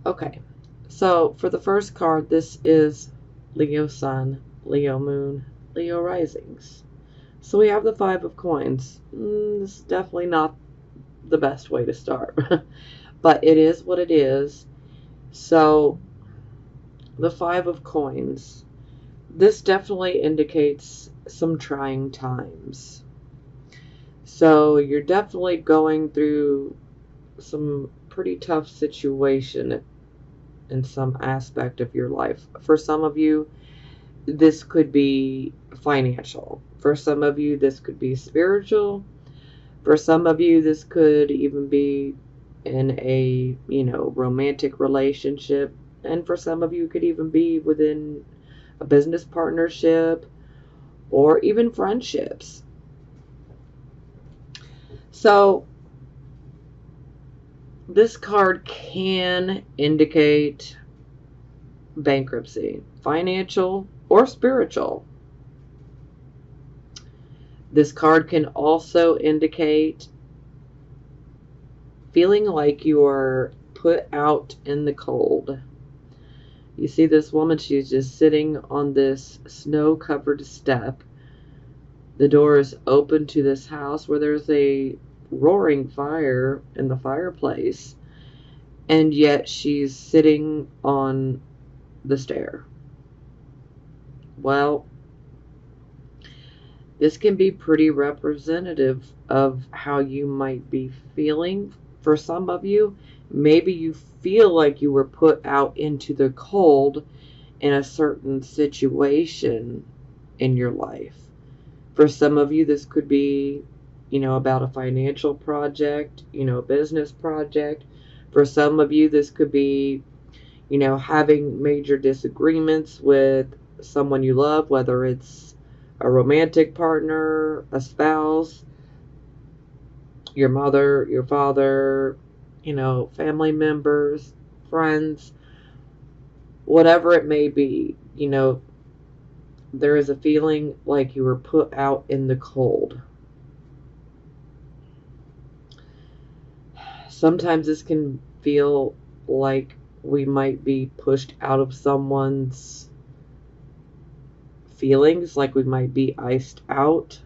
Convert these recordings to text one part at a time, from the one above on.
Okay, so for the first card, this is Leo Sun, Leo Moon, Leo Risings. So we have the Five of Coins. This is definitely not the best way to start, but it is what it is. So the Five of Coins. This definitely indicates some trying times. So you're definitely going through some pretty tough situation in some aspect of your life. For some of you, this could be financial. For some of you, this could be spiritual. For some of you, this could even be in a, romantic relationship. And for some of you, it could even be within a business partnership or even friendships. So this card can indicate bankruptcy, financial or spiritual. This card can also indicate feeling like you're put out in the cold. You see this woman, she's just sitting on this snow-covered step. The door is open to this house where there's a roaring fire in the fireplace, and yet she's sitting on the stair. Well, this can be pretty representative of how you might be feeling. For some of you, maybe you feel like you were put out into the cold in a certain situation in your life. For some of you, this could be, about a financial project, a business project. For some of you, this could be, having major disagreements with someone you love, whether it's a romantic partner, a spouse, your mother, your father, family members, friends, whatever it may be, there is a feeling like you were put out in the cold. Sometimes this can feel like we might be pushed out of someone's feelings, like we might be iced out.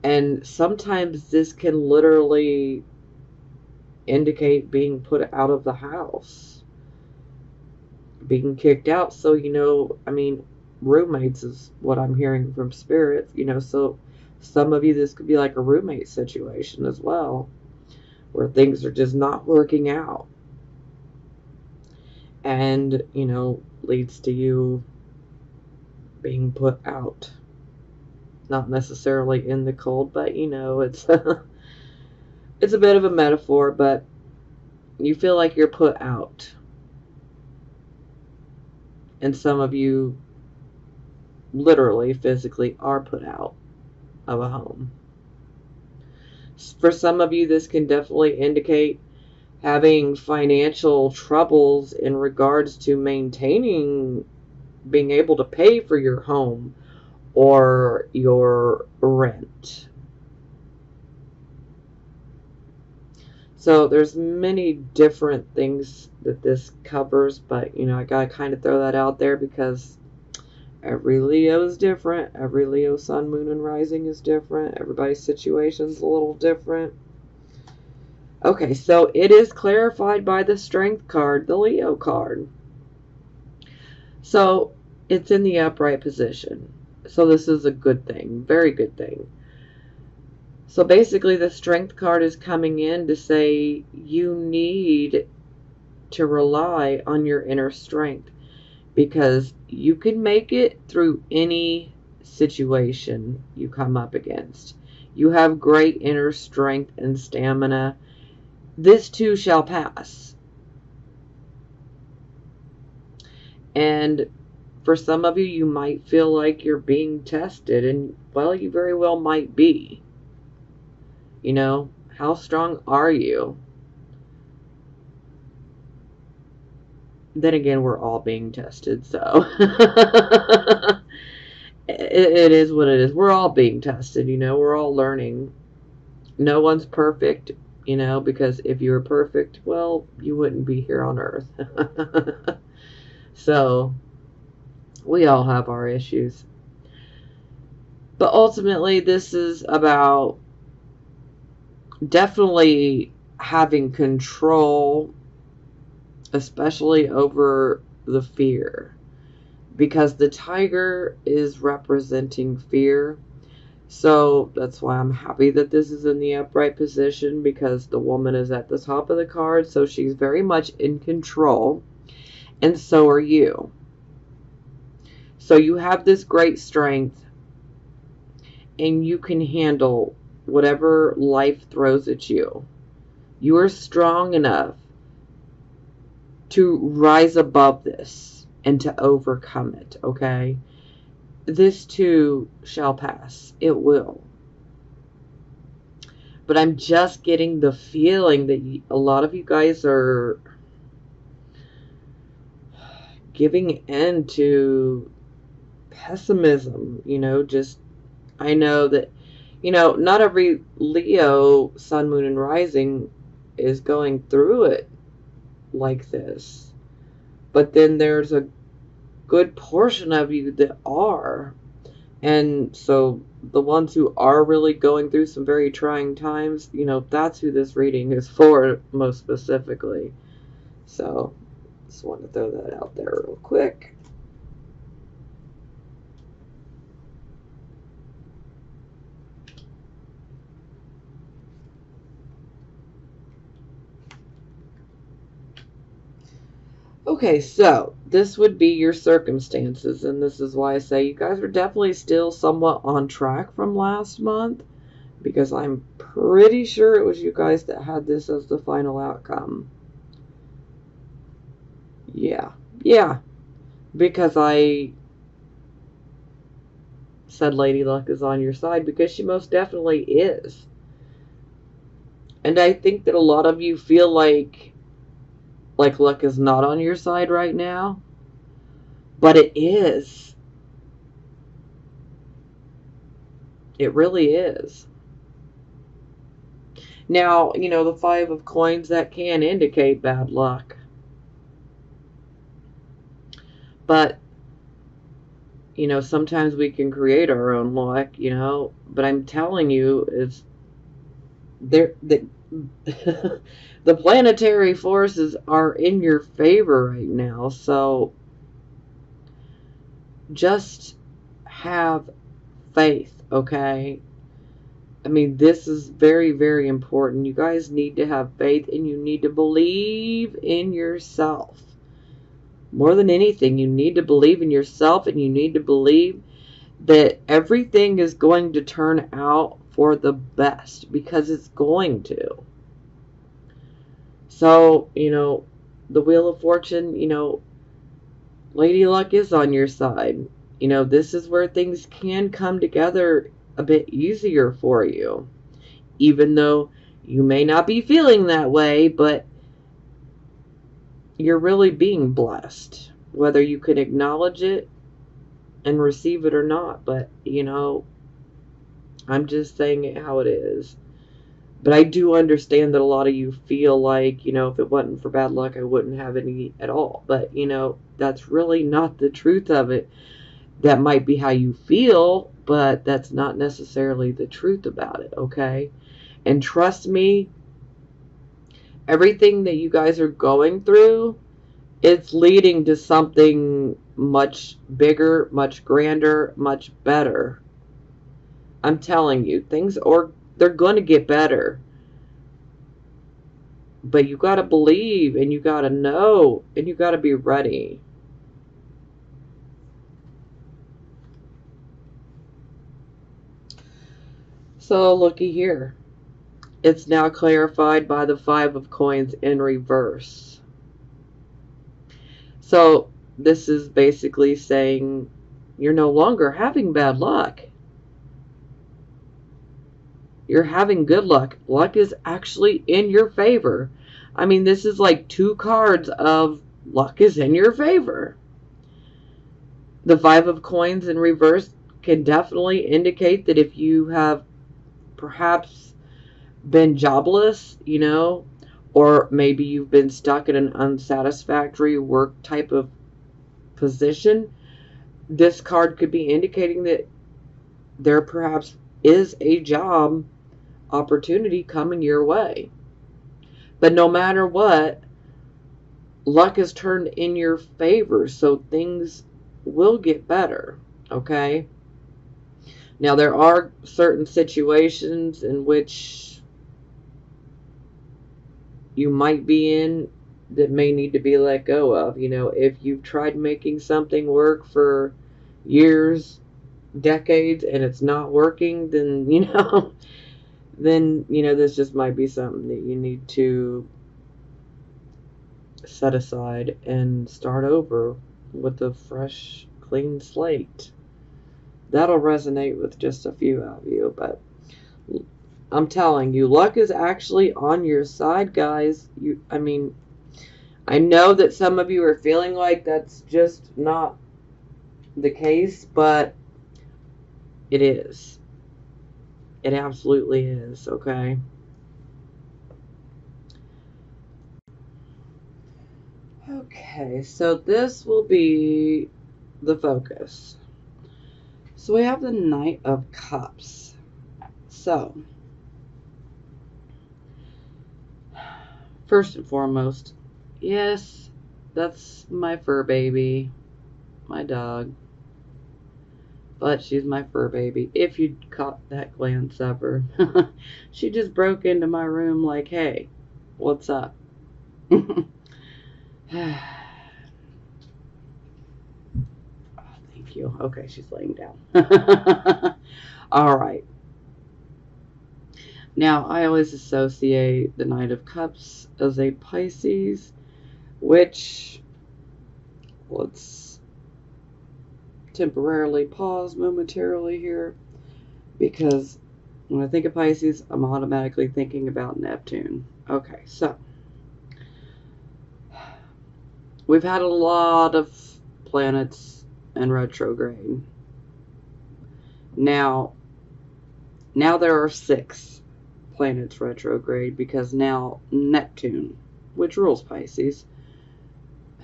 And sometimes this can literally indicate being put out of the house, being kicked out. So, roommates is what I'm hearing from spirit, so some of you, this could be like a roommate situation as well, where things are just not working out. And, leads to you being put out. Not necessarily in the cold, but, it's it's a bit of a metaphor, but you feel like you're put out. And some of you literally, physically are put out of a home. For some of you, this can definitely indicate having financial troubles in regards to maintaining, being able to pay for your home or your rent. So there's many different things that this covers, but I gotta kind of throw that out there because every Leo is different. Every Leo sun, moon, and rising is different. Everybody's situation's a little different. Okay, so it is clarified by the Strength card, the Leo card. So it's in the upright position. So this is a good thing, very good thing. So basically the Strength card is coming in to say you need to rely on your inner strength because you can make it through any situation you come up against. You have great inner strength and stamina. This too shall pass. And for some of you, you might feel like you're being tested, and well, you very well might be. How strong are you? Then again, we're all being tested, so it is what it is. We're all being tested, we're all learning. No one's perfect. you know, because if you were perfect, well, you wouldn't be here on earth. So, we all have our issues. But ultimately, this is about definitely having control, especially over the fear. Because the tiger is representing fear. So that's why I'm happy that this is in the upright position, because the woman is at the top of the card. So she's very much in control. And so are you. So you have this great strength, and you can handle whatever life throws at you. You are strong enough to rise above this and to overcome it, okay? This too shall pass. It will. But I'm just getting the feeling that a lot of you guys are giving in to pessimism, you know, just, I know that, you know, not every Leo, sun, moon, and rising is going through it like this. But then there's a good portion of you that are. And so the ones who are really going through some very trying times, you know, that's who this reading is for most specifically. So just want to throw that out there real quick. Okay, so this would be your circumstances, and this is why I say you guys are definitely still somewhat on track from last month, because I'm pretty sure it was you guys that had this as the final outcome. Yeah, because I said Lady Luck is on your side, because she most definitely is. And I think that a lot of you feel like luck is not on your side right now, but it is. It really is. Now, you know, the 5 of coins, that can indicate bad luck. But, you know, sometimes we can create our own luck, you know. But I'm telling you, it's there. The planetary forces are in your favor right now. So just have faith, okay? I mean, this is very, very important. You guys need to have faith, and you need to believe in yourself. More than anything, you need to believe in yourself, and you need to believe that everything is going to turn out for the best, because it's going to. So, you know, the Wheel of Fortune, you know, Lady Luck is on your side. You know, this is where things can come together a bit easier for you. Even though you may not be feeling that way, but you're really being blessed. Whether you can acknowledge it and receive it or not. But, you know, I'm just saying it how it is. But I do understand that a lot of you feel like, you know, if it wasn't for bad luck, I wouldn't have any at all. But, you know, that's really not the truth of it. That might be how you feel, but that's not necessarily the truth about it, okay? And trust me, everything that you guys are going through, it's leading to something much bigger, much grander, much better. I'm telling you, they're going to get better. But you got to believe, and you got to know, and you got to be ready. So, looky here. It's now clarified by the 5 of coins in reverse. So, this is basically saying you're no longer having bad luck. You're having good luck. Luck is actually in your favor. I mean, this is like 2 cards of luck is in your favor. The 5 of coins in reverse can definitely indicate that if you have perhaps been jobless, or maybe you've been stuck in an unsatisfactory work type of position, this card could be indicating that there perhaps is a job opportunity coming your way. But no matter what, luck is turned in your favor, so things will get better, okay? Now, there are certain situations in which you might be in that may need to be let go of. If you've tried making something work for years, decades, and it's not working, then, this just might be something that you need to set aside and start over with a fresh, clean slate. That'll resonate with just a few of you, but I'm telling you, luck is actually on your side, guys. I know that some of you are feeling like that's just not the case, but it is. It absolutely is, okay? Okay, so this will be the focus. So we have the Knight of Cups. So, first and foremost, yes, that's my fur baby, my dog. But she's my fur baby, if you caught that glance of her. She just broke into my room like, hey, what's up? Oh, thank you. Okay, she's laying down. All right. Now, I always associate the Knight of Cups as a Pisces, which, let's temporarily pause momentarily here, because when I think of Pisces, I'm automatically thinking about Neptune. Okay, so we've had a lot of planets in retrograde. Now there are 6 planets retrograde, because now Neptune, which rules Pisces,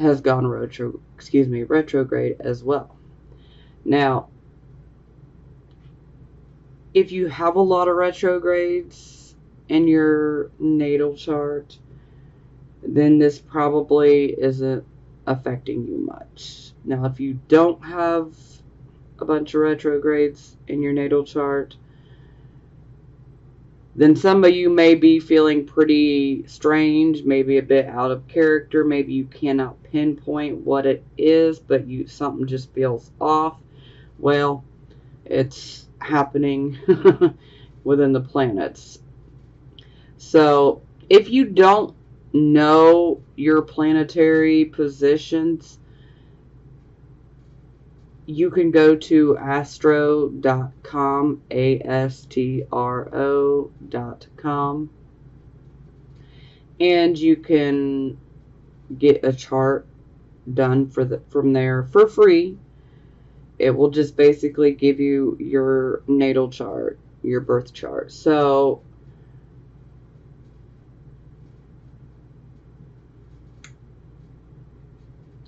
has gone retrograde as well. Now, if you have a lot of retrogrades in your natal chart, then this probably isn't affecting you much. Now, if you don't have a bunch of retrogrades in your natal chart, then some of you may be feeling pretty strange, maybe a bit out of character. Maybe you cannot pinpoint what it is, but something just feels off. Well, it's happening within the planets. So if you don't know your planetary positions, you can go to astro.com, astro.com, and you can get a chart done from there for free. It will just basically give you your natal chart, your birth chart. So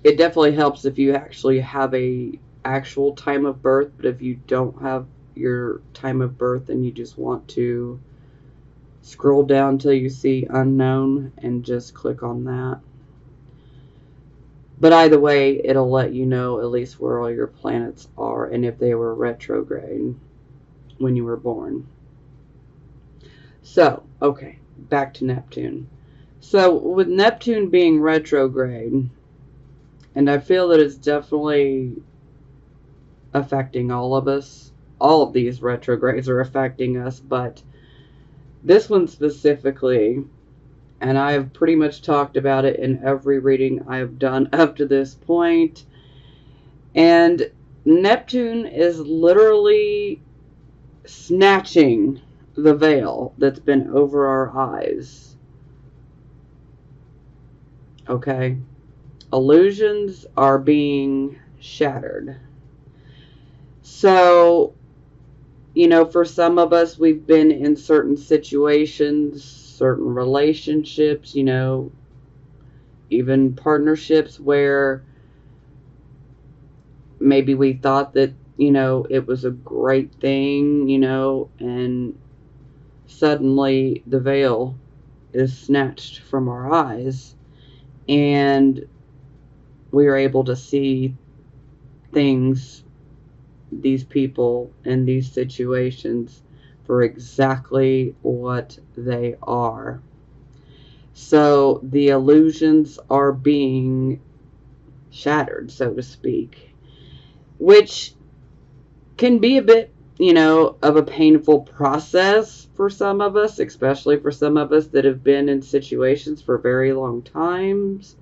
it definitely helps if you actually have a actual time of birth, but if you don't have your time of birth and you just want to scroll down till you see unknown and just click on that. But either way, it'll let you know at least where all your planets are and if they were retrograde when you were born. So, okay, back to Neptune. So, with Neptune being retrograde, and I feel that it's definitely affecting all of us. All of these retrogrades are affecting us, but this one specifically, and I have pretty much talked about it in every reading I have done up to this point. And Neptune is literally snatching the veil that's been over our eyes. Okay? Illusions are being shattered. So, for some of us, we've been in certain situations, certain relationships, even partnerships where maybe we thought that, it was a great thing, and suddenly the veil is snatched from our eyes and we are able to see things, these people, and these situations for exactly what they are. So the illusions are being shattered, so to speak, which can be a bit, of a painful process for some of us, especially for some of us that have been in situations for very long times.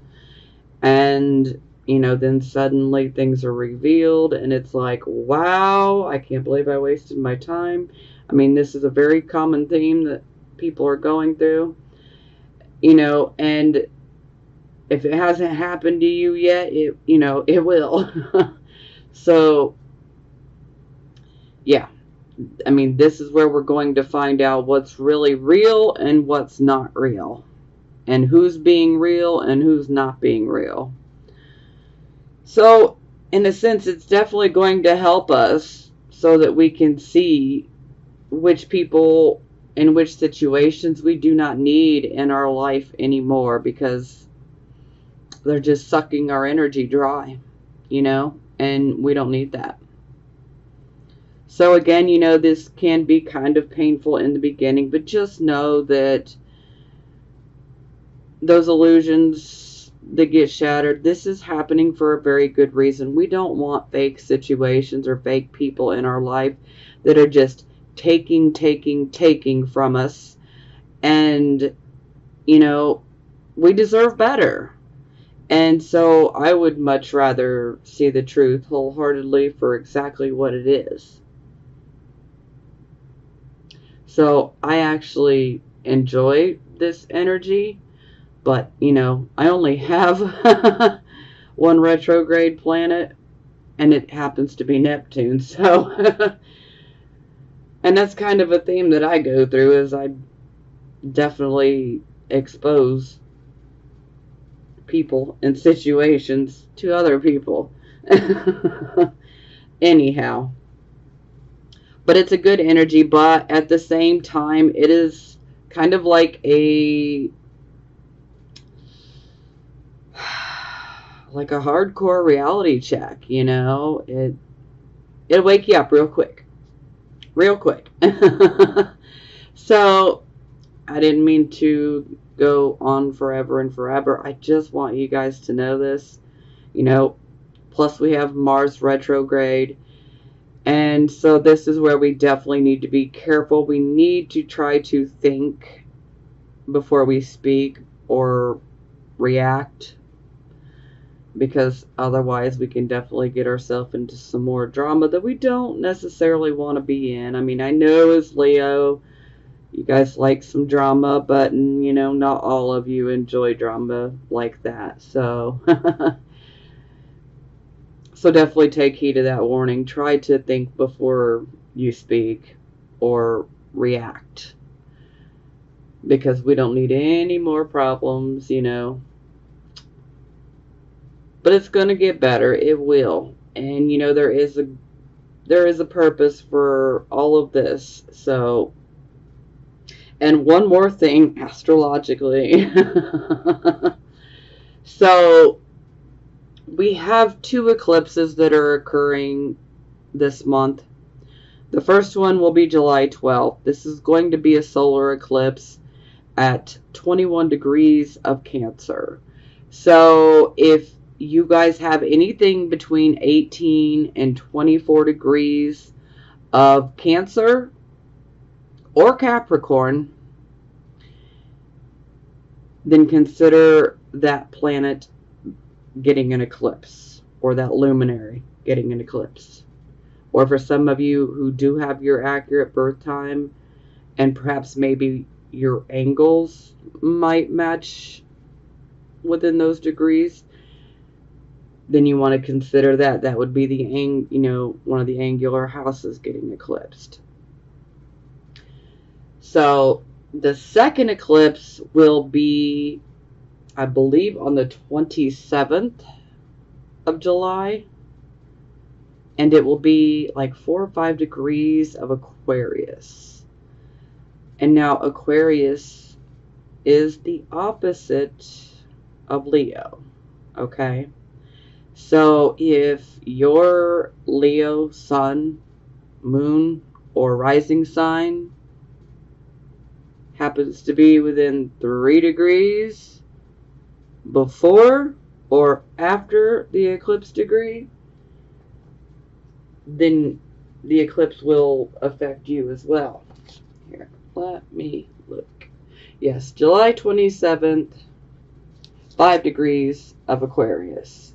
And, then suddenly things are revealed, and it's like, wow, I can't believe I wasted my time. I mean, this is a very common theme that people are going through, and if it hasn't happened to you yet, it will. So, yeah. I mean, this is where we're going to find out what's really real and what's not real, and who's being real and who's not being real. So, in a sense, it's definitely going to help us so that we can see which people in which situations we do not need in our life anymore, because they're just sucking our energy dry, and we don't need that. So again, this can be kind of painful in the beginning, but just know that those illusions that get shattered, this is happening for a very good reason. We don't want fake situations or fake people in our life that are just taking from us. And, we deserve better. And so I would much rather see the truth wholeheartedly for exactly what it is. So I actually enjoy this energy, but, I only have one retrograde planet, and it happens to be Neptune. So, and that's kind of a theme that I go through, is I definitely expose people and situations to other people. Anyhow, but it's a good energy, but at the same time, it is kind of like a hardcore reality check, it'll wake you up real quick. So I didn't mean to go on forever and forever. I just want you guys to know this, plus we have Mars retrograde. And so this is where we definitely need to be careful. We need to try to think before we speak or react, because otherwise we can definitely get ourselves into some more drama that we don't necessarily want to be in. I mean, I know as Leo, you guys like some drama, but, not all of you enjoy drama like that. So, so definitely take heed of that warning. Try to think before you speak or react, because we don't need any more problems, But it's going to get better. It will. And, there is a purpose for all of this. So, and one more thing astrologically. So, we have 2 eclipses that are occurring this month. The first one will be July 12th. This is going to be a solar eclipse at 21 degrees of Cancer. So if you guys have anything between 18 and 24 degrees of Cancer or Capricorn, then consider that planet getting an eclipse, or that luminary getting an eclipse. Or for some of you who do have your accurate birth time, and perhaps maybe your angles might match within those degrees, then you want to consider that. That would be the one of the angular houses getting eclipsed. So the second eclipse will be, I believe, on the 27th of July. And it will be like 4 or 5 degrees of Aquarius. And now Aquarius is the opposite of Leo. Okay? So if your Leo sun, moon, or rising sign happens to be within 3 degrees before or after the eclipse degree, then the eclipse will affect you as well. Here, let me look. Yes, July 27th, 5 degrees of Aquarius.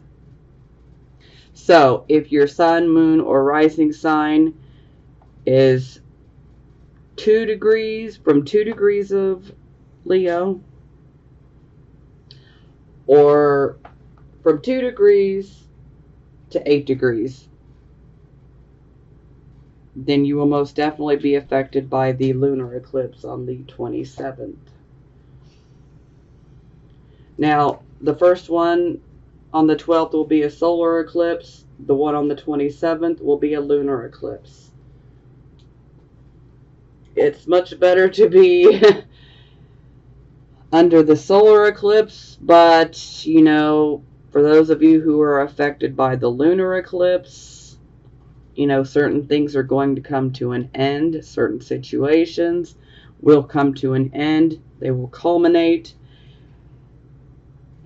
So if your sun, moon, or rising sign is 2 degrees, from 2 degrees of Leo, or from 2 degrees to 8 degrees, then you will most definitely be affected by the lunar eclipse on the 27th. Now, the first one on the 12th will be a solar eclipse. The one on the 27th will be a lunar eclipse. It's much better to be under the solar eclipse, but, you know, for those of you who are affected by the lunar eclipse, you know, certain things are going to come to an end. Certain situations will come to an end. They will culminate.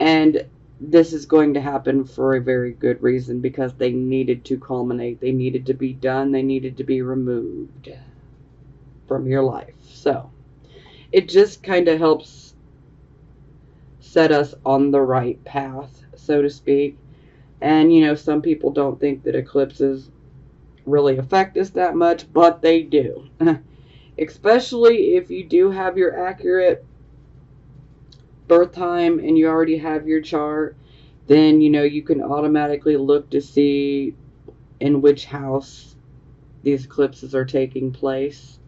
And this is going to happen for a very good reason, because they needed to culminate. They needed to be done. They needed to be removed from your life. So it just kind of helps set us on the right path, so to speak. And, you know, some people don't think that eclipses really affect us that much, but they do. Especially if you do have your accurate birth time and you already have your chart, then, you know, you can automatically look to see in which house these eclipses are taking place.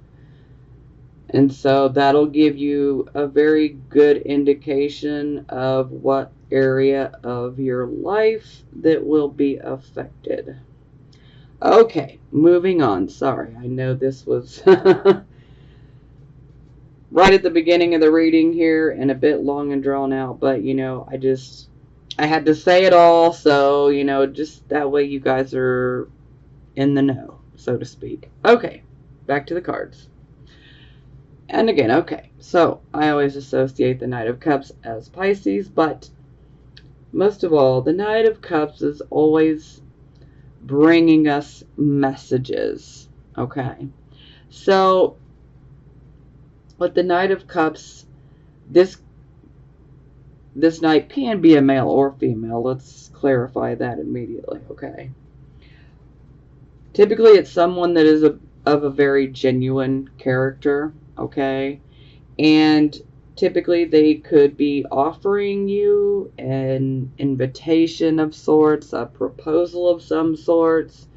And so that'll give you a very good indication of what area of your life that will be affected. Okay, moving on. Sorry, I know this was right at the beginning of the reading here and a bit long and drawn out, but, you know, I had to say it all, so, you know, just that way you guys are in the know, so to speak. Okay, back to the cards. And again, okay, so I always associate the Knight of Cups as Pisces, but most of all, the Knight of Cups is always bringing us messages, okay? So, with the Knight of Cups, this knight can be a male or female. Let's clarify that immediately, okay? Typically, it's someone that is of a very genuine character, okay? And typically, they could be offering you an invitation of sorts, a proposal of some sorts.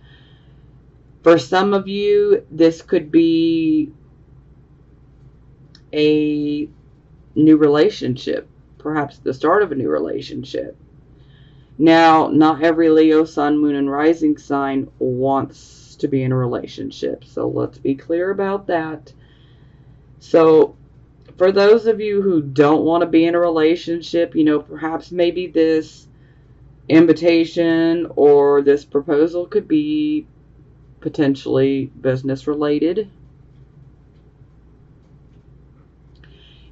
For some of you, this could be a new relationship, perhaps the start of a new relationship. Now, not every Leo, Sun, Moon, and Rising sign wants to be in a relationship, so let's be clear about that. So, for those of you who don't want to be in a relationship, you know, perhaps maybe this invitation or this proposal could be potentially business related.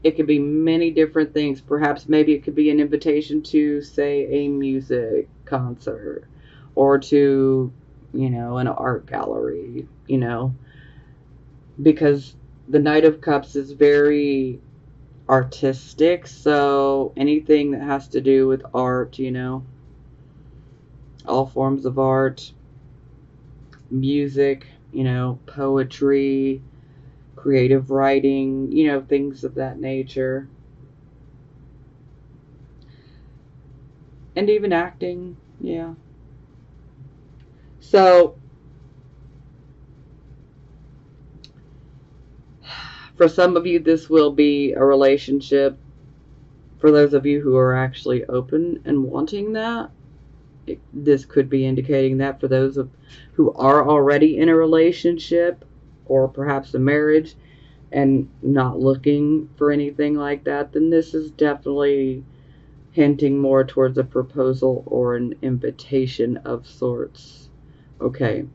It could be many different things. Perhaps maybe it could be an invitation to, say, a music concert or to, you know, an art gallery, you know, because the Knight of Cups is very artistic. So anything that has to do with art, you know, all forms of art, music, you know, poetry, creative writing, you know, things of that nature. And even acting, yeah. So, For some of you, this will be a relationship. For those of you who are actually open and wanting that, this could be indicating that. For those who are already in a relationship or perhaps a marriage and not looking for anything like that, then this is definitely hinting more towards a proposal or an invitation of sorts. Okay.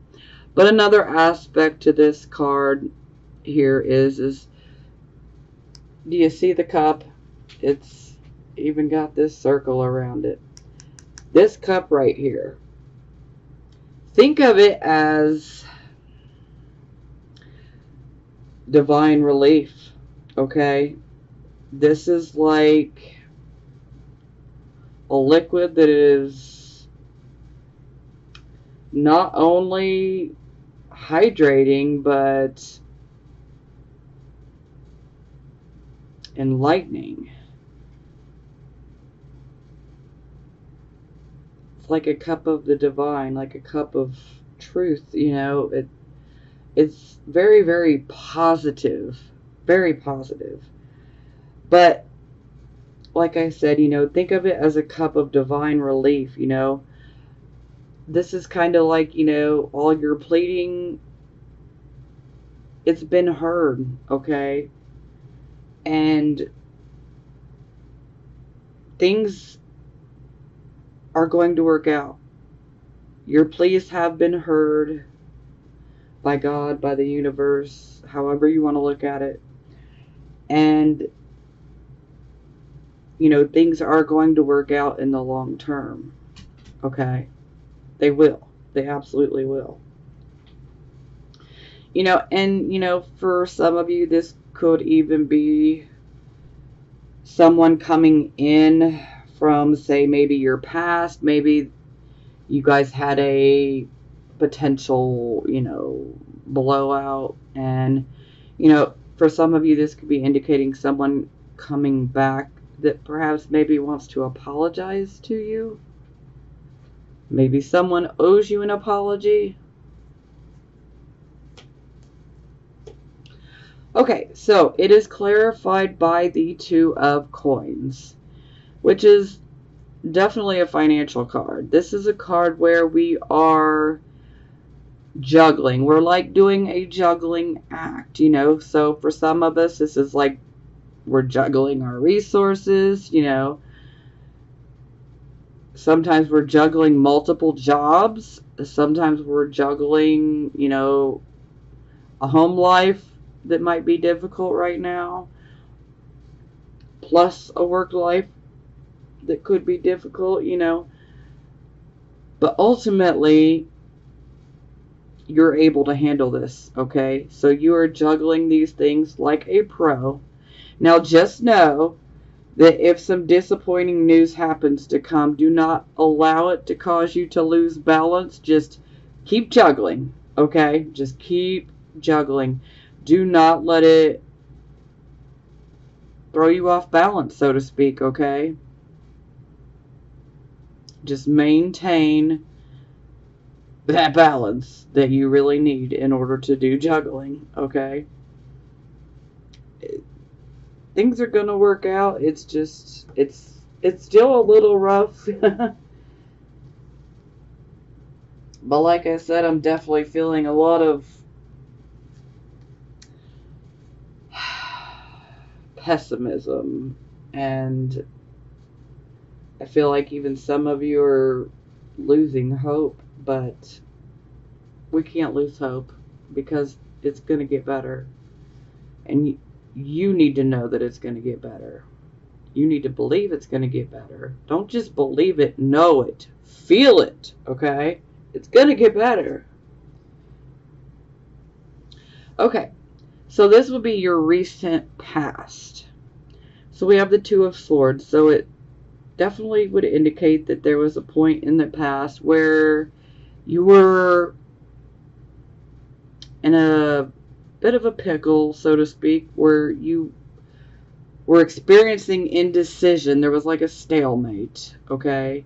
But another aspect to this card here is do you see the cup? It's even got this circle around it. This cup right here. Think of it as divine relief, okay? This is like a liquid that is not only hydrating, but enlightening. It's like a cup of the divine, like a cup of truth, you know. It's very, very positive. Very positive. But, like I said, you know, think of it as a cup of divine relief, you know. This is kind of like, you know, all your pleading, it's been heard, okay? And things are going to work out. Your pleas have been heard by God, by the universe, however you want to look at it. And, you know, things are going to work out in the long term. Okay? They will. They absolutely will. You know, and, you know, for some of you, this could even be someone coming in from, say, maybe your past. Maybe you guys had a potential, you know, blowout. And, you know, for some of you, this could be indicating someone coming back that perhaps maybe wants to apologize to you. Maybe someone owes you an apology. Okay, so it is clarified by the Two of Coins, which is definitely a financial card. This is a card where we are juggling. We're like doing a juggling act, you know. So for some of us, this is like we're juggling our resources, you know. Sometimes we're juggling multiple jobs. Sometimes we're juggling, you know, a home life that might be difficult right now, plus a work life that could be difficult, you know. But ultimately, you're able to handle this, okay? So you are juggling these things like a pro. Now just know that if some disappointing news happens to come, do not allow it to cause you to lose balance. Just keep juggling, okay? Just keep juggling. Do not let it throw you off balance, so to speak, okay? Just maintain that balance that you really need in order to do juggling, okay? Things are going to work out. It's just, it's still a little rough. But like I said, I'm definitely feeling a lot of pessimism, and I feel like even some of you are losing hope, but we can't lose hope because it's going to get better. And you need to know that it's going to get better. You need to believe it's going to get better. Don't just believe it, know it. Feel it, okay? It's going to get better. Okay, so this will be your recent past. So we have the Two of Swords, so it definitely would indicate that there was a point in the past where you were in a bit of a pickle, so to speak, where you were experiencing indecision. There was like a stalemate, okay?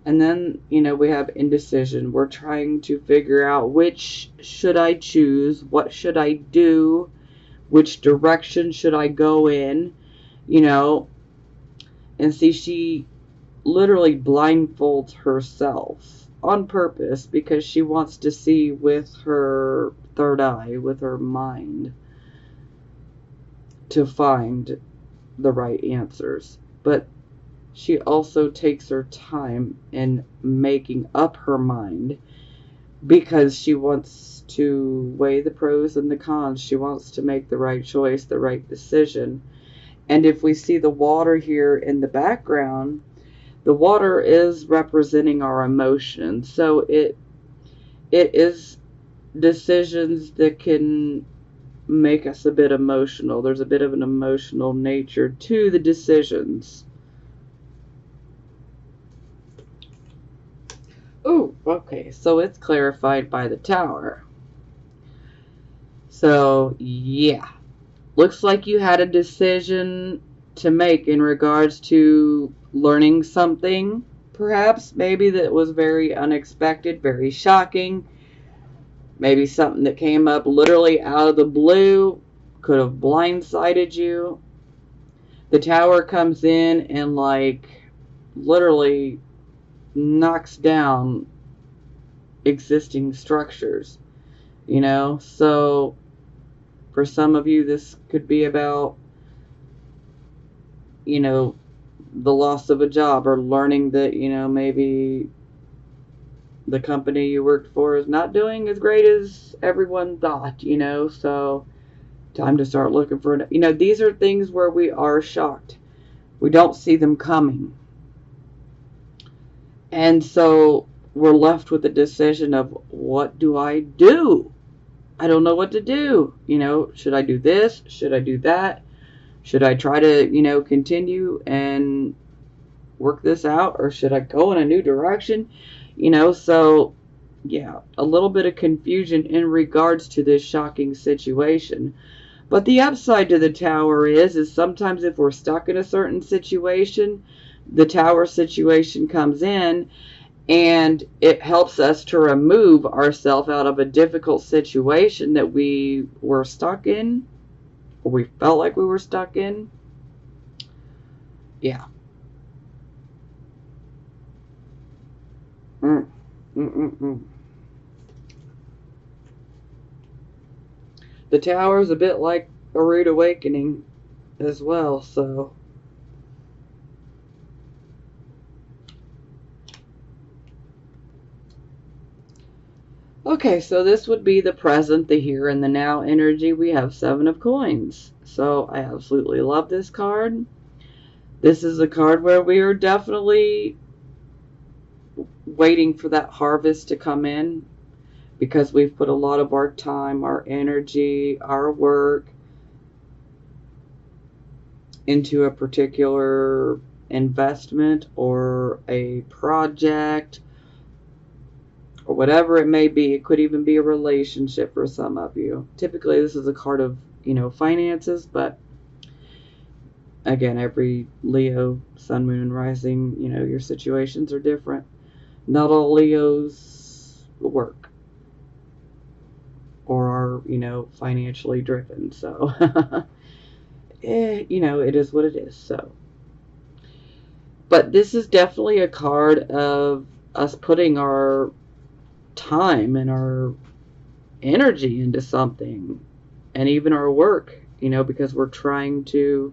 And then, you know, we have indecision. We're trying to figure out which should I choose, what should I do, which direction should I go in, you know. And see, she literally blindfolds herself on purpose because she wants to see with her third eye, with her mind, to find the right answers. But she also takes her time in making up her mind because she wants to weigh the pros and the cons. She wants to make the right choice, the right decision. And if we see the water here in the background, the water is representing our emotions. So it is decisions that can make us a bit emotional. There's a bit of an emotional nature to the decisions. Oh, okay, so it's clarified by the Tower. So, yeah. Looks like you had a decision to make in regards to learning something, perhaps, maybe that was very unexpected, very shocking. Maybe something that came up literally out of the blue, could have blindsided you. The Tower comes in and, like, literally knocks down existing structures, you know. So for some of you, this could be about, you know, the loss of a job, or learning that, you know, maybe the company you worked for is not doing as great as everyone thought, you know. So time to start looking for, you know, these are things where we are shocked. We don't see them coming. And so we're left with the decision of, what do I do? I don't know what to do. You know, should I do this? Should I do that? Should I try to, you know, continue and work this out? Or should I go in a new direction? You know, so yeah, a little bit of confusion in regards to this shocking situation. But the upside to the Tower is sometimes if we're stuck in a certain situation, the Tower situation comes in and it helps us to remove ourselves out of a difficult situation that we were stuck in, or we felt like we were stuck in. Yeah. The Tower is a bit like a rude awakening as well, so. Okay, so this would be the present, the here, and the now energy. We have 7 of coins. So I absolutely love this card. This is a card where we are definitely waiting for that harvest to come in, because we've put a lot of our time, our energy, our work into a particular investment or a project, or whatever it may be. It could even be a relationship for some of you. Typically, this is a card of, you know, finances, but again, every Leo, Sun, Moon, and Rising, you know, your situations are different. Not all Leos work or are, you know, financially driven. So, you know, it is what it is. So, but this is definitely a card of us putting our time and our energy into something, and even our work, you know, because we're trying to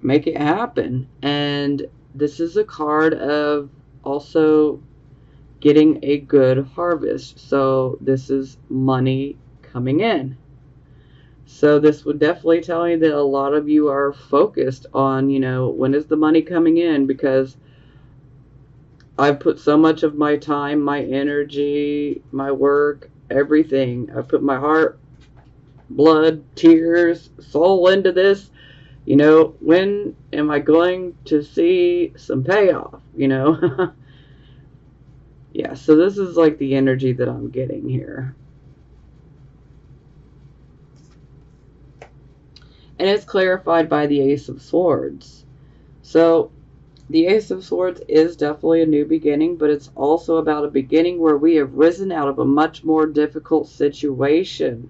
make it happen. And this is a card of also getting a good harvest. So this is money coming in. So this would definitely tell me that a lot of you are focused on, you know, when is the money coming in, because I've put so much of my time, my energy, my work, everything. I've put my heart, blood, tears, soul into this. You know, when am I going to see some payoff, you know? Yeah, so this is like the energy that I'm getting here. And it's clarified by the Ace of Swords. So the Ace of Swords is definitely a new beginning, but it's also about a beginning where we have risen out of a much more difficult situation.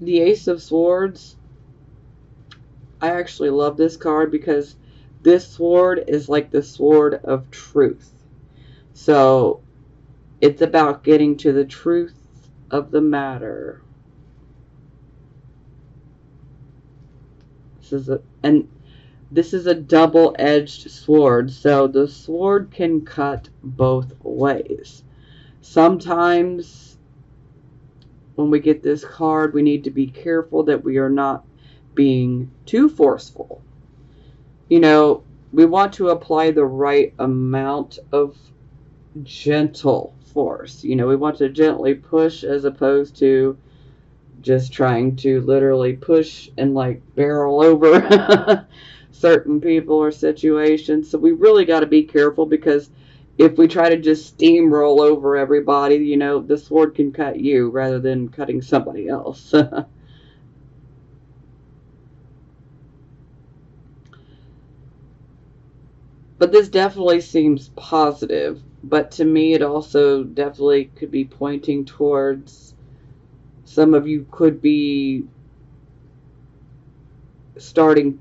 The Ace of Swords, I actually love this card because this sword is like the sword of truth. So it's about getting to the truth of the matter. This is a double-edged sword, so the sword can cut both ways. Sometimes when we get this card, we need to be careful that we are not being too forceful. You know, we want to apply the right amount of gentle force. You know, we want to gently push as opposed to just trying to literally push and like barrel over certain people or situations. So we really got to be careful, because if we try to just steamroll over everybody, you know, the sword can cut you rather than cutting somebody else. But this definitely seems positive. But to me, it also definitely could be pointing towards some of you could be starting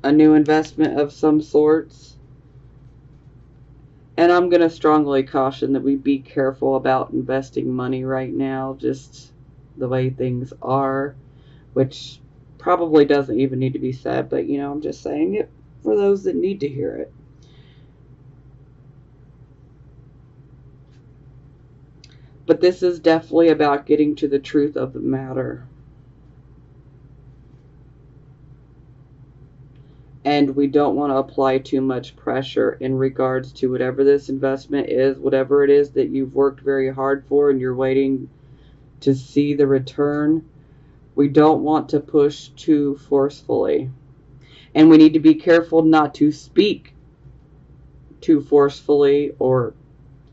a new investment of some sorts. And I'm going to strongly caution that we be careful about investing money right now, just the way things are, which probably doesn't even need to be said, but you know, I'm just saying it for those that need to hear it. But this is definitely about getting to the truth of the matter. And we don't want to apply too much pressure in regards to whatever this investment is, whatever it is that you've worked very hard for and you're waiting to see the return. We don't want to push too forcefully. And we need to be careful not to speak too forcefully or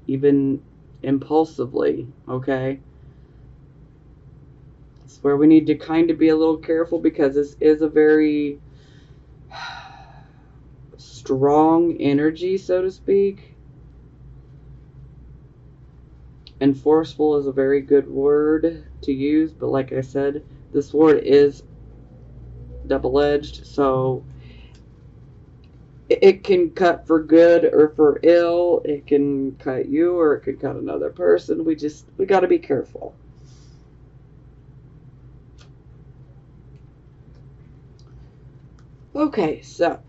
even impulsively, okay? It's where we need to kind of be a little careful, because this is a very strong energy, so to speak. And forceful is a very good word to use, but like I said, the sword is double-edged, so it can cut for good or for ill. It can cut you or it could cut another person. We got to be careful. Okay, so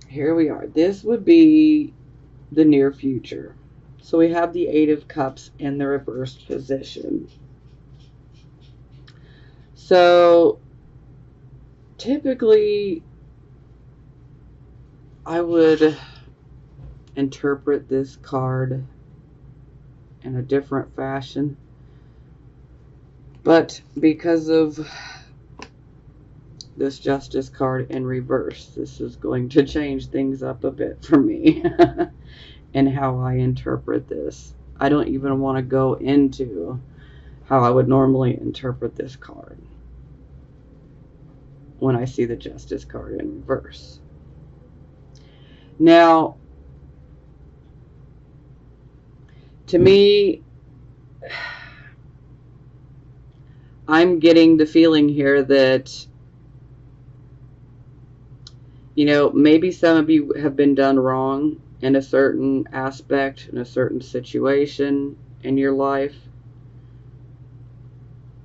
here we are. This would be the near future. So we have the Eight of Cups in the reversed position. So typically I would interpret this card in a different fashion, but because of this Justice card in reverse, this is going to change things up a bit for me and how I interpret this. I don't even want to go into how I would normally interpret this card when I see the Justice card in reverse. Now, to me, I'm getting the feeling here that, you know, maybe some of you have been done wrong in a certain aspect, in a certain situation in your life.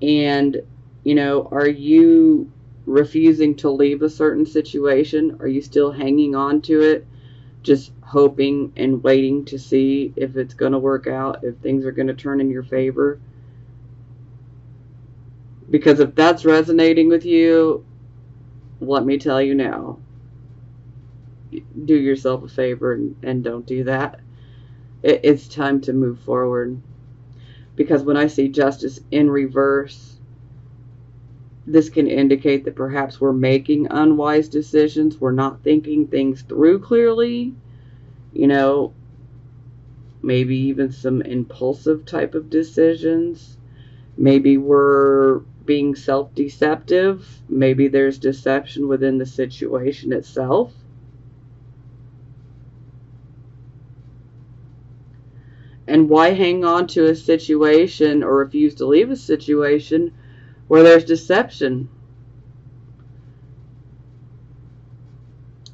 And, you know, are you refusing to leave a certain situation? Are you still hanging on to it, just hoping and waiting to see if it's going to work out, if things are going to turn in your favor? Because if that's resonating with you, let me tell you now, do yourself a favor and don't do that. It's time to move forward. Because when I see Justice in reverse, this can indicate that perhaps we're making unwise decisions. We're not thinking things through clearly. You know, maybe even some impulsive type of decisions. Maybe we're being self-deceptive. Maybe there's deception within the situation itself. And why hang on to a situation or refuse to leave a situation where there's deception.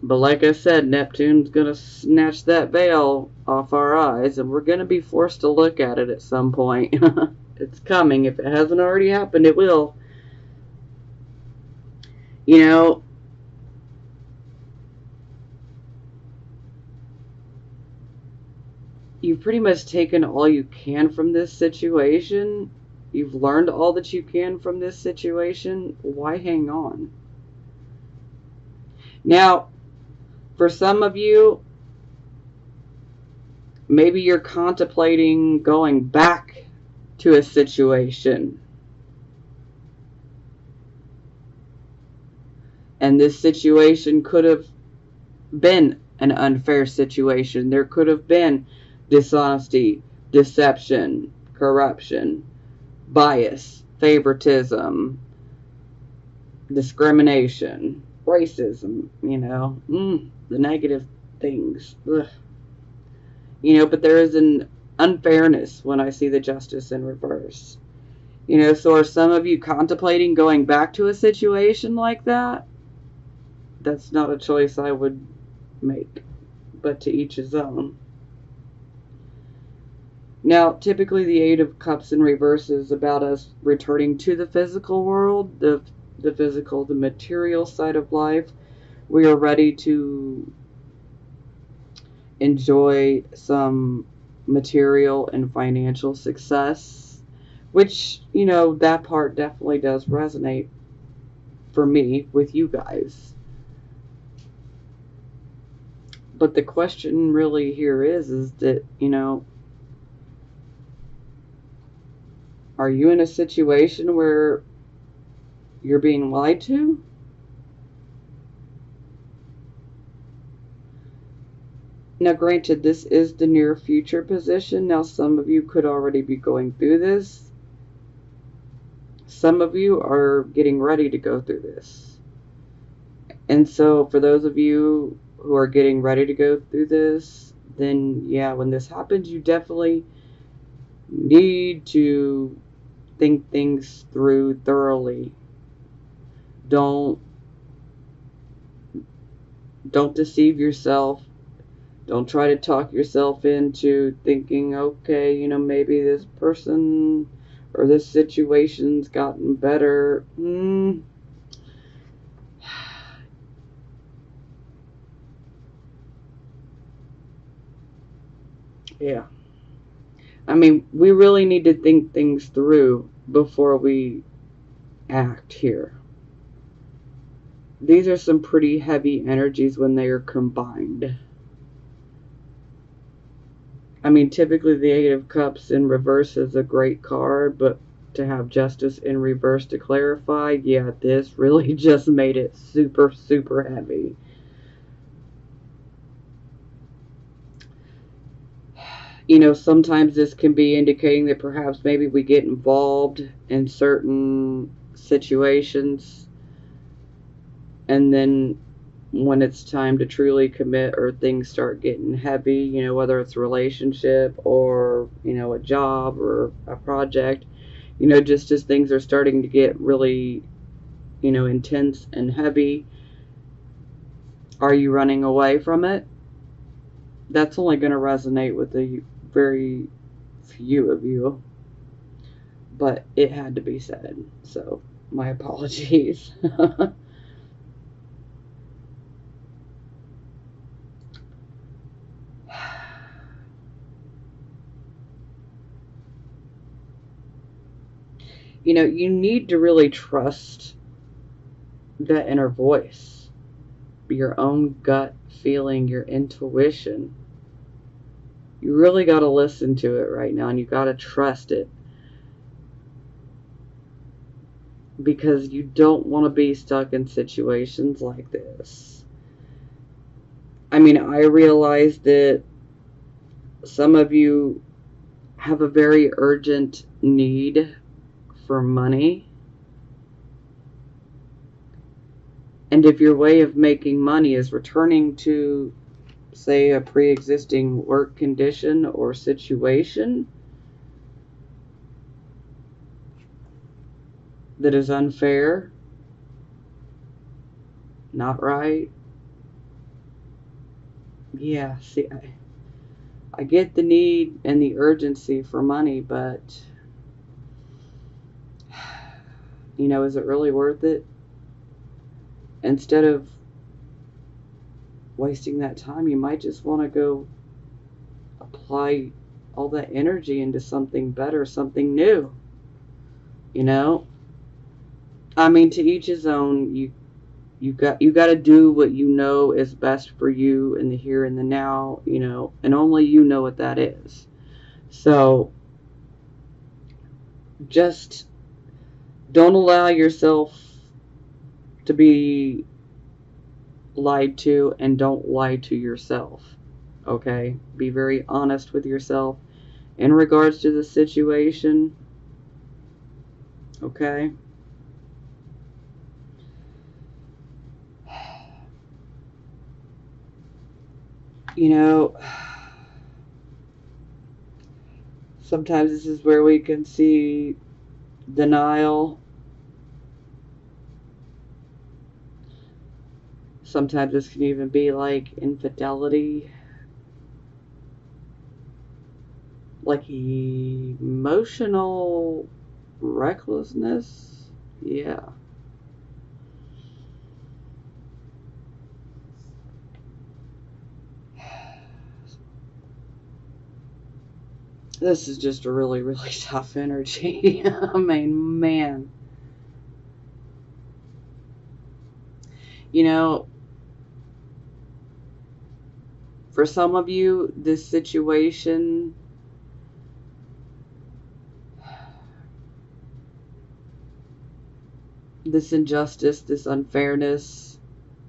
But like I said, Neptune's going to snatch that veil off our eyes, and we're going to be forced to look at it at some point. It's coming. If it hasn't already happened, it will. You know, you've pretty much taken all you can from this situation. You've learned all that you can from this situation. Why hang on? Now, for some of you, maybe you're contemplating going back to a situation. And this situation could have been an unfair situation. There could have been dishonesty, deception, corruption, bias, favoritism, discrimination, racism, you know, the negative things. Ugh. You know, but there is an unfairness when I see the justice in reverse. You know, so are some of you contemplating going back to a situation like that? That's not a choice I would make, but to each his own. Now, typically the Eight of Cups in reverse is about us returning to the physical world, the physical, the material side of life. We are ready to enjoy some material and financial success, which, you know, that part definitely does resonate for me with you guys. But the question really here is that, you know, are you in a situation where you're being lied to? Now, granted, this is the near future position. Now, some of you could already be going through this. Some of you are getting ready to go through this. And so, for those of you who are getting ready to go through this, then, yeah, when this happens, you definitely need to think things through thoroughly. Don't deceive yourself. Don't try to talk yourself into thinking, okay, you know, maybe this person or this situation's gotten better. Yeah. I mean, we really need to think things through before we act here. These are some pretty heavy energies when they are combined. I mean, typically the Eight of Cups in reverse is a great card, but to have Justice in reverse to clarify, yeah, this really just made it super, super heavy. You know, sometimes this can be indicating that perhaps maybe we get involved in certain situations, and then when it's time to truly commit or things start getting heavy, you know, whether it's a relationship or, you know, a job or a project, you know, just as things are starting to get really, you know, intense and heavy, are you running away from it? That's only going to resonate with a very few of you, but it had to be said, so my apologies. You know, you need to really trust that inner voice, your own gut feeling, your intuition. You really got to listen to it right now, and you got to trust it, because you don't want to be stuck in situations like this. I mean, I realize that some of you have a very urgent need for money. And if your way of making money is returning to, say, a pre-existing work condition or situation, that is unfair, not right. Yeah, see, I get the need and the urgency for money, but, you know, is it really worth it? Instead of wasting that time, you might just want to go apply all that energy into something better, something new. You know, I mean, to each his own. You got to do what you know is best for you in the here and the now. You know, and only you know what that is. So just don't allow yourself to be lied to, and don't lie to yourself. Okay, be very honest with yourself in regards to the situation. Okay. You know, sometimes this is where we can see denial. Sometimes this can even be like infidelity, like emotional recklessness. Yeah. This is just a really, really tough energy. I mean, man. You know, for some of you, this situation, this injustice, this unfairness,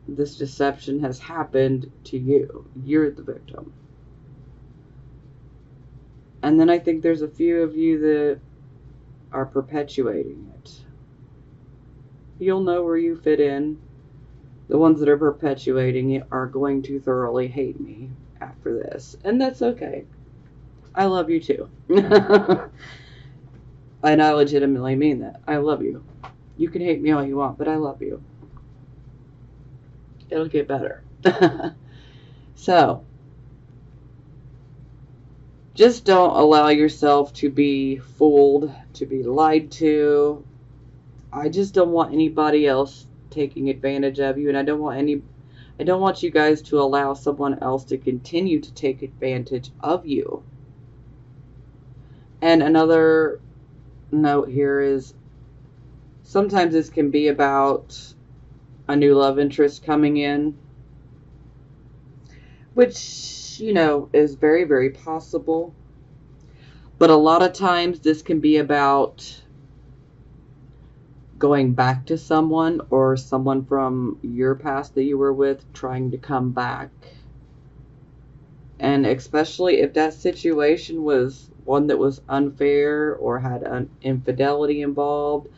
this deception has happened to you. You're the victim. And then I think there's a few of you that are perpetuating it. You'll know where you fit in. The ones that are perpetuating it are going to thoroughly hate me after this. And that's okay. I love you too. And I legitimately mean that. I love you. You can hate me all you want, but I love you. It'll get better. So, just don't allow yourself to be fooled, to be lied to. I just don't want anybody else taking advantage of you, and I don't want you guys to allow someone else to continue to take advantage of you. And another note here is sometimes this can be about a new love interest coming in, which, you know, is very, very possible. But a lot of times this can be about going back to someone, or someone from your past that you were with trying to come back. And especially if that situation was one that was unfair or had an infidelity involved,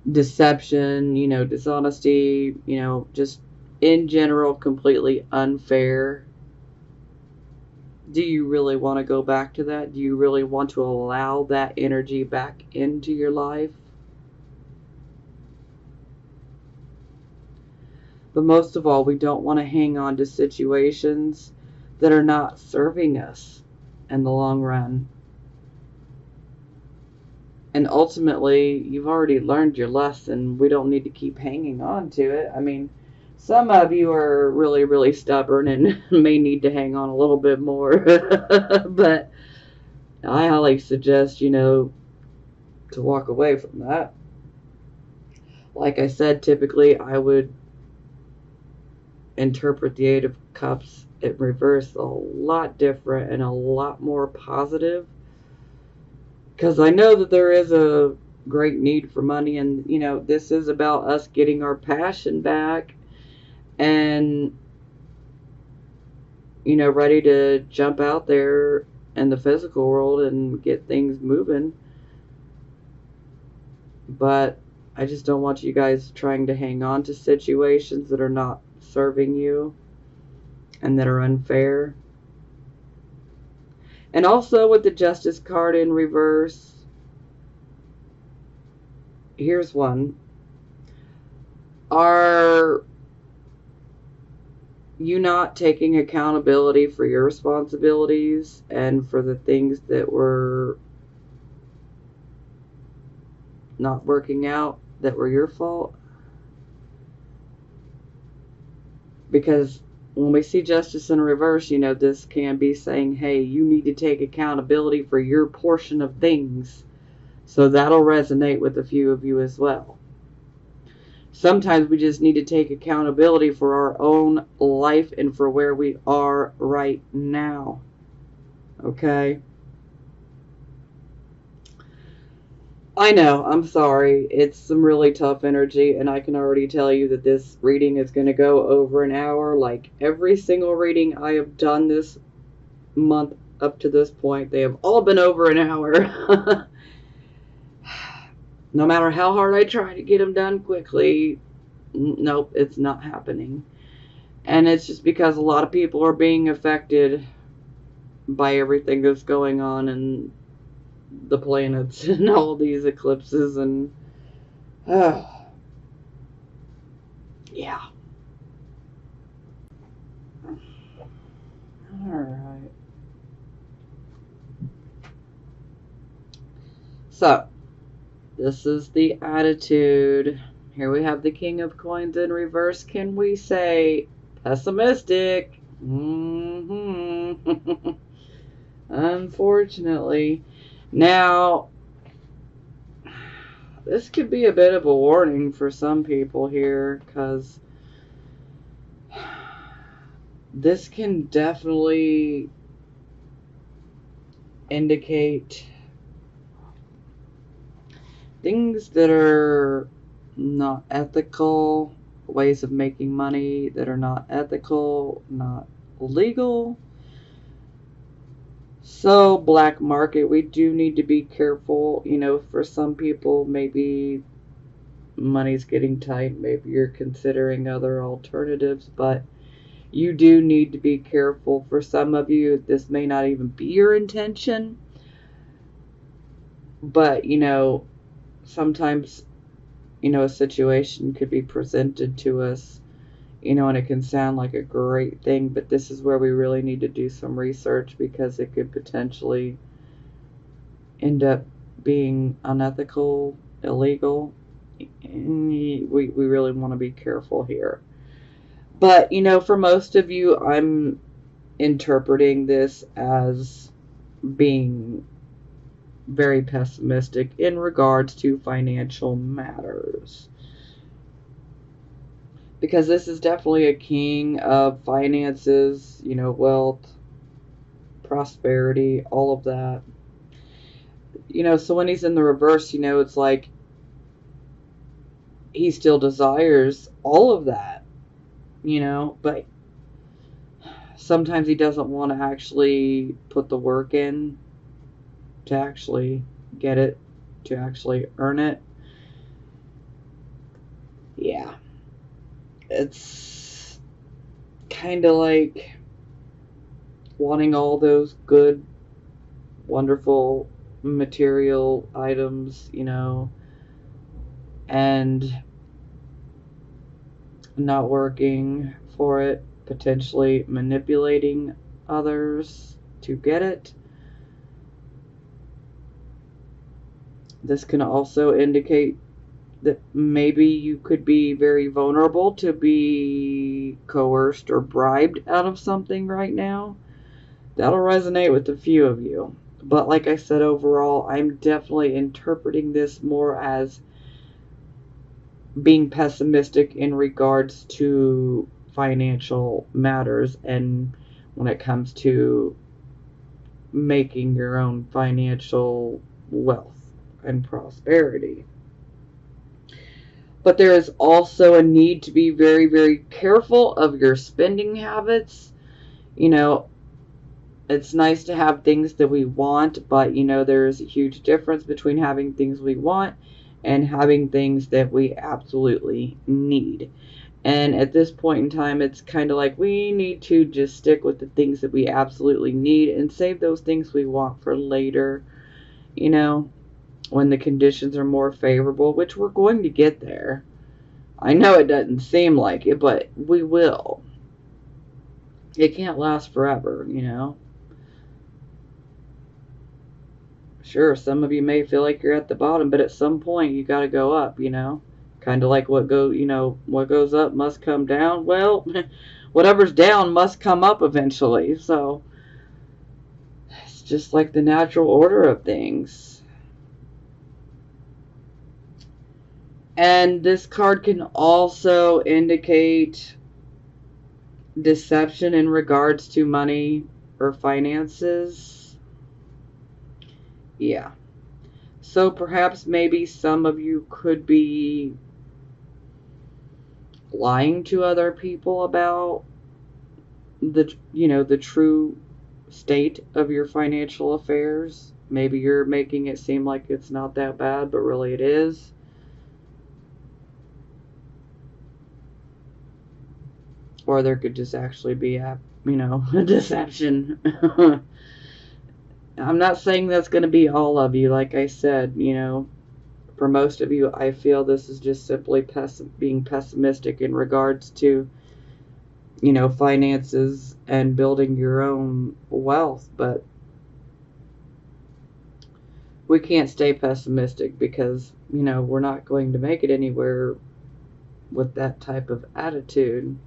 deception, you know, dishonesty, you know, just in general completely unfair. Do you really want to go back to that? Do you really want to allow that energy back into your life? But most of all, we don't want to hang on to situations that are not serving us in the long run. And ultimately, you've already learned your lesson. We don't need to keep hanging on to it. I mean, some of you are really, really stubborn and may need to hang on a little bit more. But I highly suggest, you know, to walk away from that. Like I said, typically I would interpret the Eight of Cups in reverse a lot different and a lot more positive, because I know that there is a great need for money, and you know, this is about us getting our passion back and, you know, ready to jump out there in the physical world and get things moving. But I just don't want you guys trying to hang on to situations that are not serving you and that are unfair. And also with the Justice card in reverse, here's one. Are you not taking accountability for your responsibilities and for the things that were not working out that were your fault? Because when we see justice in reverse, this can be saying, hey, you need to take accountability for your portion of things. So that'll resonate with a few of you as well. Sometimes we just need to take accountability for our own life and for where we are right now. Okay? I know, I'm sorry. It's some really tough energy, and I can already tell you that this reading is going to go over an hour. Like every single reading I have done this month up to this point, they have all been over an hour. No matter how hard I try to get them done quickly, nope, it's not happening. And it's just because a lot of people are being affected by everything that's going on in the planets and all these eclipses and yeah. Alright. So, this is the attitude. Here we have the King of Coins in reverse. Can we say pessimistic? Unfortunately. Now, this could be a bit of a warning for some people here, because this can definitely indicate things that are not ethical, ways of making money that are not ethical, not legal. So, black market, we do need to be careful. For some people, maybe money's getting tight. Maybe you're considering other alternatives, but you do need to be careful. For some of you, this may not even be your intention. But, sometimes, a situation could be presented to us, and it can sound like a great thing, but this is where we really need to do some research, because it could potentially end up being unethical, illegal, and we really want to be careful here. But, for most of you, I'm interpreting this as being very pessimistic in regards to financial matters. Because this is definitely a king of finances, wealth, prosperity, all of that. So when he's in the reverse, it's like he still desires all of that, but sometimes he doesn't want to actually put the work in to actually get it, to actually earn it. Yeah. It's kind of like wanting all those good, wonderful material items, and not working for it, potentially manipulating others to get it. This can also indicate that maybe you could be very vulnerable to be coerced or bribed out of something right now. That'll resonate with a few of you. But like I said, overall, I'm definitely interpreting this more as being pessimistic in regards to financial matters, and when it comes to making your own financial wealth and prosperity. But there is also a need to be very, very careful of your spending habits. It's nice to have things that we want, but there's a huge difference between having things we want and having things that we absolutely need. And at this point in time, it's kind of like we need to just stick with the things that we absolutely need and save those things we want for later. when the conditions are more favorable, which we're going to get there. I know it doesn't seem like it, but we will. It can't last forever, you know. Sure, some of you may feel like you're at the bottom, but at some point you got to go up, you know. Kind of like what goes up must come down. Well, whatever's down must come up eventually. So it's just like the natural order of things. And this card can also indicate deception in regards to money or finances. Yeah. So perhaps maybe some of you could be lying to other people about the true state of your financial affairs. Maybe you're making it seem like it's not that bad, but really it is. Or there could just actually be a deception. I'm not saying that's going to be all of you. Like I said, for most of you, I feel this is just simply being pessimistic in regards to, finances and building your own wealth. But we can't stay pessimistic because, we're not going to make it anywhere with that type of attitude.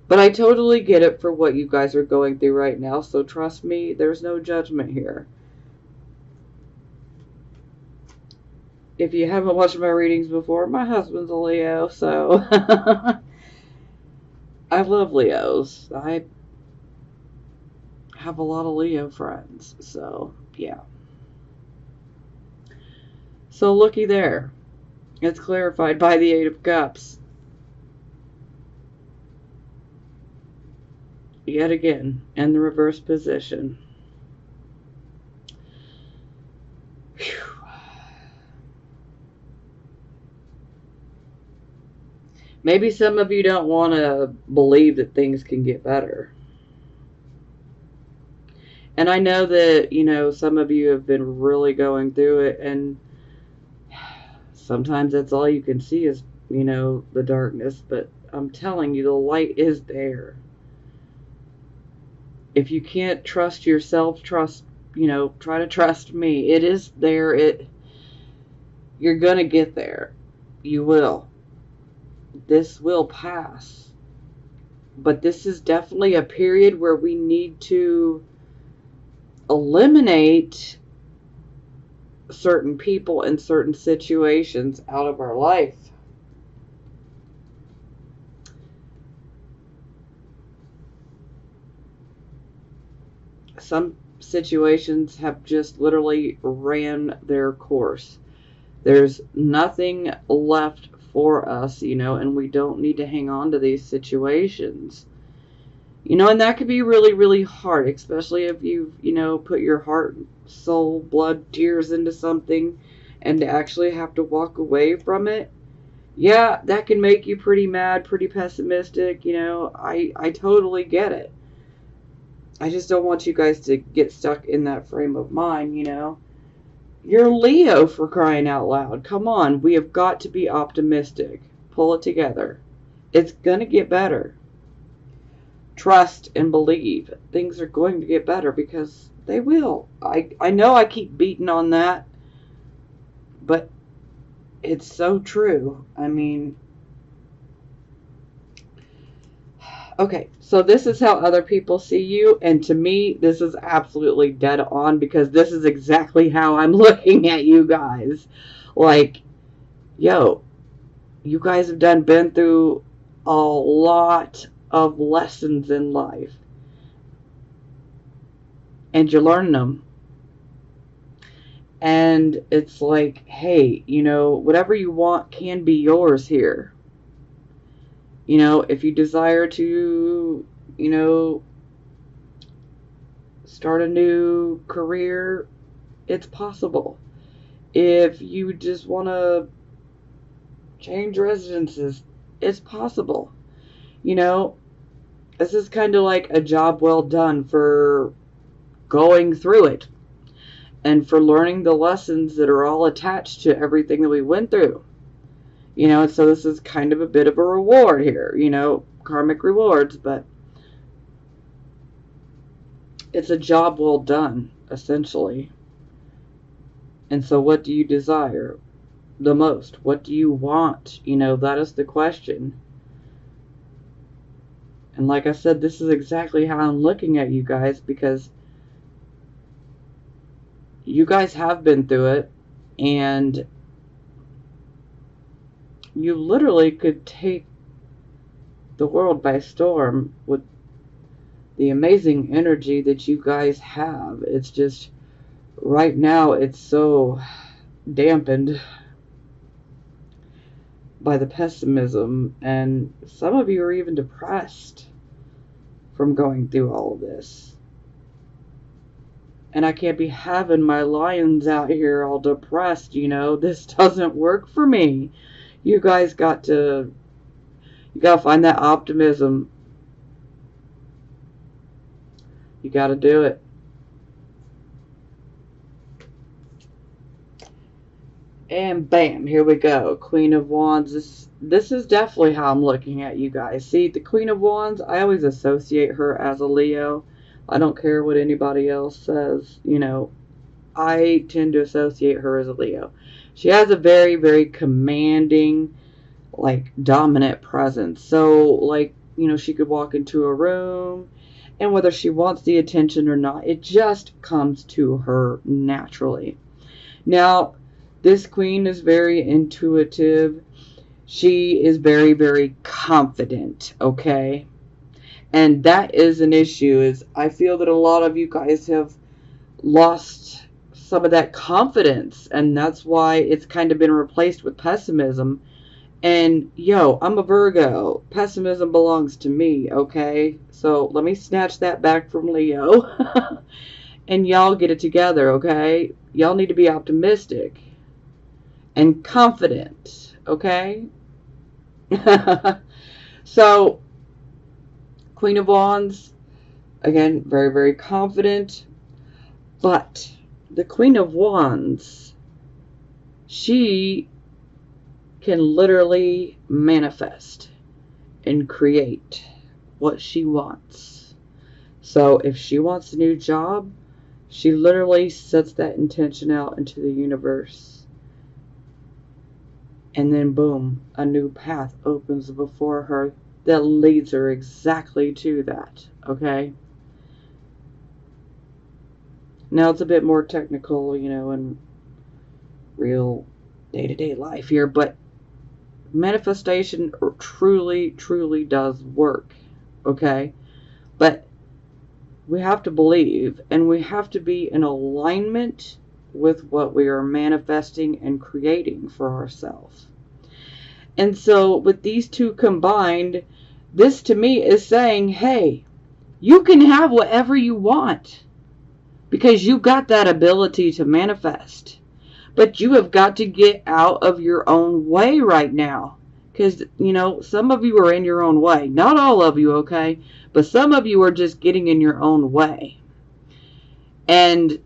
But I totally get it for what you guys are going through right now. So trust me, there's no judgment here. If you haven't watched my readings before, my husband's a Leo, so I love Leos. I have a lot of Leo friends, so yeah. So looky there. It's clarified by the Eight of Cups. Yet again, in the reverse position. Whew. Maybe some of you don't want to believe that things can get better. And I know that, some of you have been really going through it, and sometimes that's all you can see is, the darkness. But I'm telling you, the light is there. If you can't trust yourself, try to trust me. It is there. You're going to get there. You will. This will pass. But this is definitely a period where we need to eliminate certain people and certain situations out of our life. Some situations have just literally ran their course. There's nothing left for us, and we don't need to hang on to these situations. And that could be really, really hard, especially if you've, put your heart, soul, blood, tears into something and to actually have to walk away from it. Yeah, that can make you pretty mad, pretty pessimistic, I totally get it. I just don't want you guys to get stuck in that frame of mind, You're Leo, for crying out loud. Come on, we have got to be optimistic. Pull it together. It's going to get better. Trust and believe. Things are going to get better because they will. I know I keep beating on that, but it's so true. I mean, okay, so this is how other people see you, and to me, this is absolutely dead on because this is exactly how I'm looking at you guys. Like, yo, you guys have been through a lot of lessons in life, and you're learning them. And it's like, hey, whatever you want can be yours here. If you desire to, start a new career, it's possible. If you just want to change residences, it's possible. This is kind of like a job well done for going through it. and for learning the lessons that are all attached to everything that we went through. You know, and so this is kind of a bit of a reward here, you know, karmic rewards, but it's a job well done, essentially. And so what do you desire the most? What do you want? You know, that is the question. And like I said, this is exactly how I'm looking at you guys, because you guys have been through it, and you literally could take the world by storm with the amazing energy that you guys have. It's just, right now, it's so dampened by the pessimism, and some of you are even depressed from going through all of this. And I can't be having my lions out here all depressed, you know. This doesn't work for me. You guys got to find that optimism. You got to do it. And bam, here we go. Queen of Wands. This is definitely how I'm looking at you guys. See, the Queen of Wands, I always associate her as a Leo. I don't care what anybody else says. You know, I tend to associate her as a Leo. She has a very, very commanding, like, dominant presence. So, like, you know, she could walk into a room, and whether she wants the attention or not, it just comes to her naturally. Now, this queen is very intuitive. She is very, very confident, okay? And that is an issue. Is I feel that a lot of you guys have lost some of that confidence, and that's why it's kind of been replaced with pessimism. And yo, I'm a Virgo. Pessimism belongs to me, okay? So let me snatch that back from Leo. And y'all get it together, okay? Y'all need to be optimistic and confident, okay? So, Queen of Wands, again, very, very confident. But the Queen of Wands, she can literally manifest and create what she wants. So if she wants a new job, she literally sets that intention out into the universe. And then boom, a new path opens before her that leads her exactly to that, okay? Now it's a bit more technical, you know, in real day-to-day life here, but manifestation truly, truly does work, okay? But we have to believe, and we have to be in alignment with what we are manifesting and creating for ourselves. And so with these two combined, this to me is saying, hey, you can have whatever you want, because you got that ability to manifest. But you have got to get out of your own way right now. Because, you know, some of you are in your own way. Not all of you, okay? But some of you are just getting in your own way. And,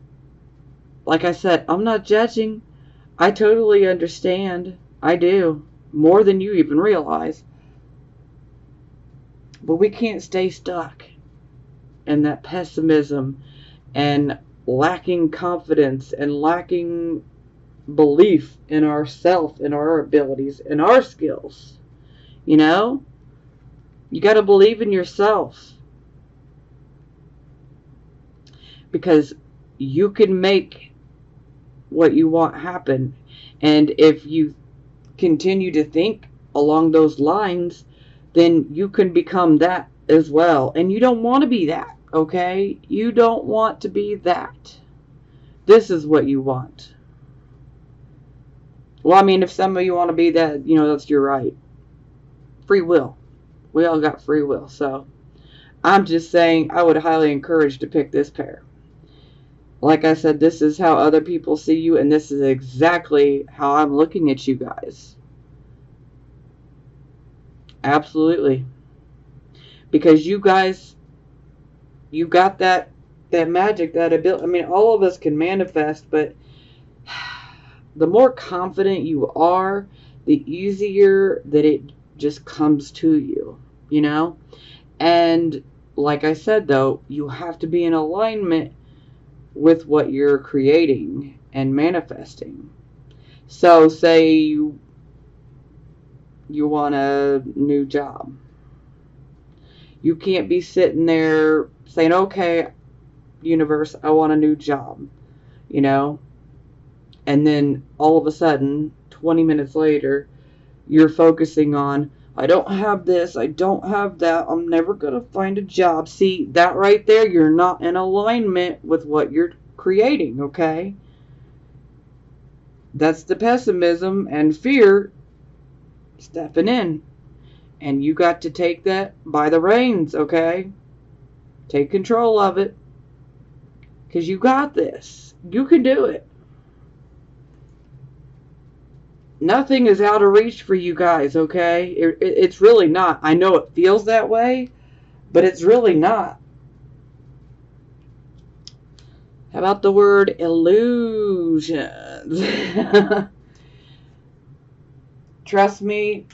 like I said, I'm not judging. I totally understand. I do. More than you even realize. But we can't stay stuck in that pessimism and lacking confidence and lacking belief in ourselves, in our abilities, in our skills. You know? You got to believe in yourself. Because you can make what you want happen. And if you continue to think along those lines, then you can become that as well. And you don't want to be that, okay? You don't want to be that. This is what you want. Well, I mean, if some of you want to be that, you know, that's your right. Free will. We all got free will. So, I'm just saying, I would highly encourage to pick this pair. Like I said, this is how other people see you, and this is exactly how I'm looking at you guys. Absolutely. Because you guys, you got that that magic, that ability. I mean, all of us can manifest, but the more confident you are, the easier that it just comes to you, you know? And like I said, though, you have to be in alignment with what you're creating and manifesting. So say you want a new job. You can't be sitting there saying, okay, universe, I want a new job, you know? And then all of a sudden, 20 minutes later, you're focusing on, I don't have this, I don't have that, I'm never going to find a job. See, that right there, you're not in alignment with what you're creating, okay? That's the pessimism and fear stepping in. And you got to take that by the reins, okay? Take control of it. Because you got this. You can do it. Nothing is out of reach for you guys, okay? It's really not. I know it feels that way, but it's really not. How about the word illusions? Trust me,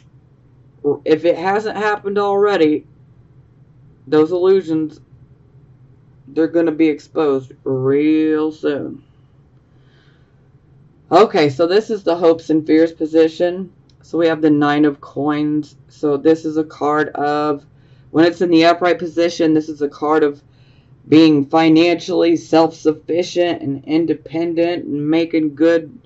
if it hasn't happened already, those illusions, they're going to be exposed real soon. Okay, so this is the hopes and fears position. So we have the 9 of coins. So this is a card of, when it's in the upright position, this is a card of being financially self-sufficient and independent and making good,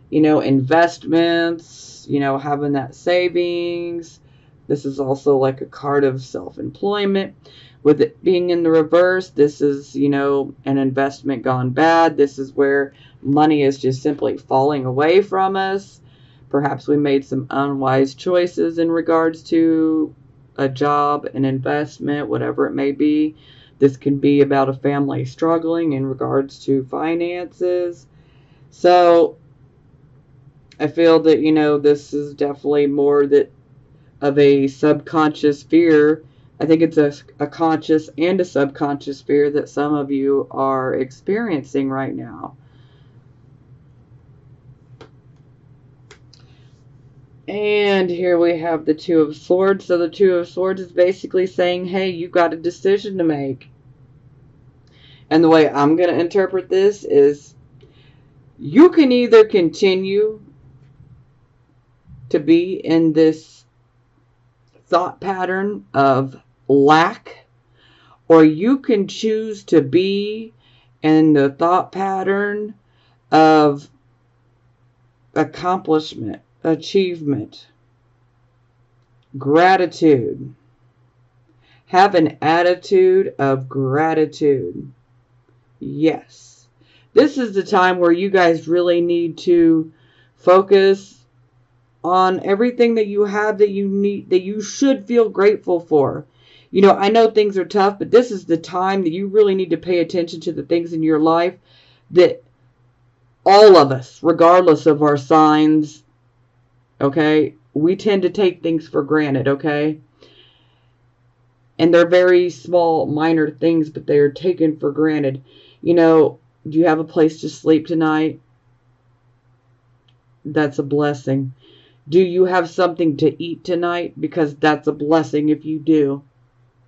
you know, investments, you know, having that savings. This is also like a card of self-employment. With it being in the reverse, this is, you know, an investment gone bad. This is where money is just simply falling away from us. Perhaps we made some unwise choices in regards to a job, an investment, whatever it may be. This can be about a family struggling in regards to finances. So I feel that, you know, this is definitely more that of a subconscious fear. I think it's a conscious and a subconscious fear that some of you are experiencing right now. And here we have the 2 of Swords. So the 2 of Swords is basically saying, hey, you got a decision to make. And the way I'm going to interpret this is, you can either continue to be in this thought pattern of lack, or you can choose to be in the thought pattern of accomplishment, achievement, gratitude. Have an attitude of gratitude. Yes. This is the time where you guys really need to focus on everything that you have, that you need, that you should feel grateful for. You know, I know things are tough, but this is the time that you really need to pay attention to the things in your life that all of us, regardless of our signs, okay, we tend to take things for granted, okay? And they're very small, minor things, but they are taken for granted. You know, do you have a place to sleep tonight? That's a blessing. Do you have something to eat tonight? Because that's a blessing if you do.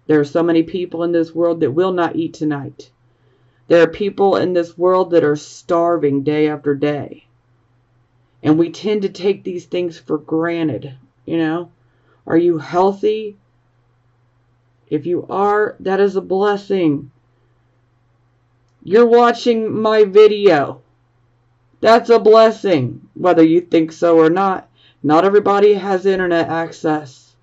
There are so many people in this world that will not eat tonight. There are people in this world that are starving day after day. And we tend to take these things for granted, you know. Are you healthy? If you are, that is a blessing. You're watching my video. That's a blessing, whether you think so or not. Not everybody has internet access.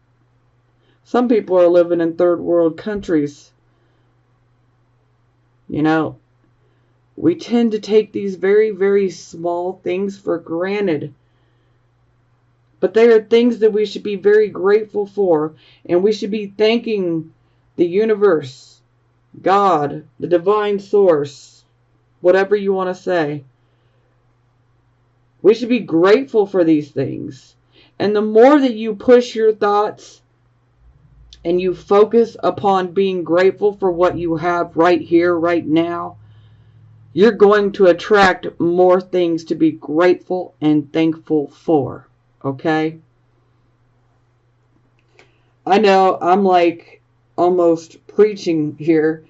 Some people are living in third world countries. You know, we tend to take these very, very small things for granted. But they are things that we should be very grateful for. And we should be thanking the universe, God, the divine source, whatever you want to say. We should be grateful for these things. And the more that you push your thoughts and you focus upon being grateful for what you have right here, right now, you're going to attract more things to be grateful and thankful for. Okay? I know I'm like almost preaching here,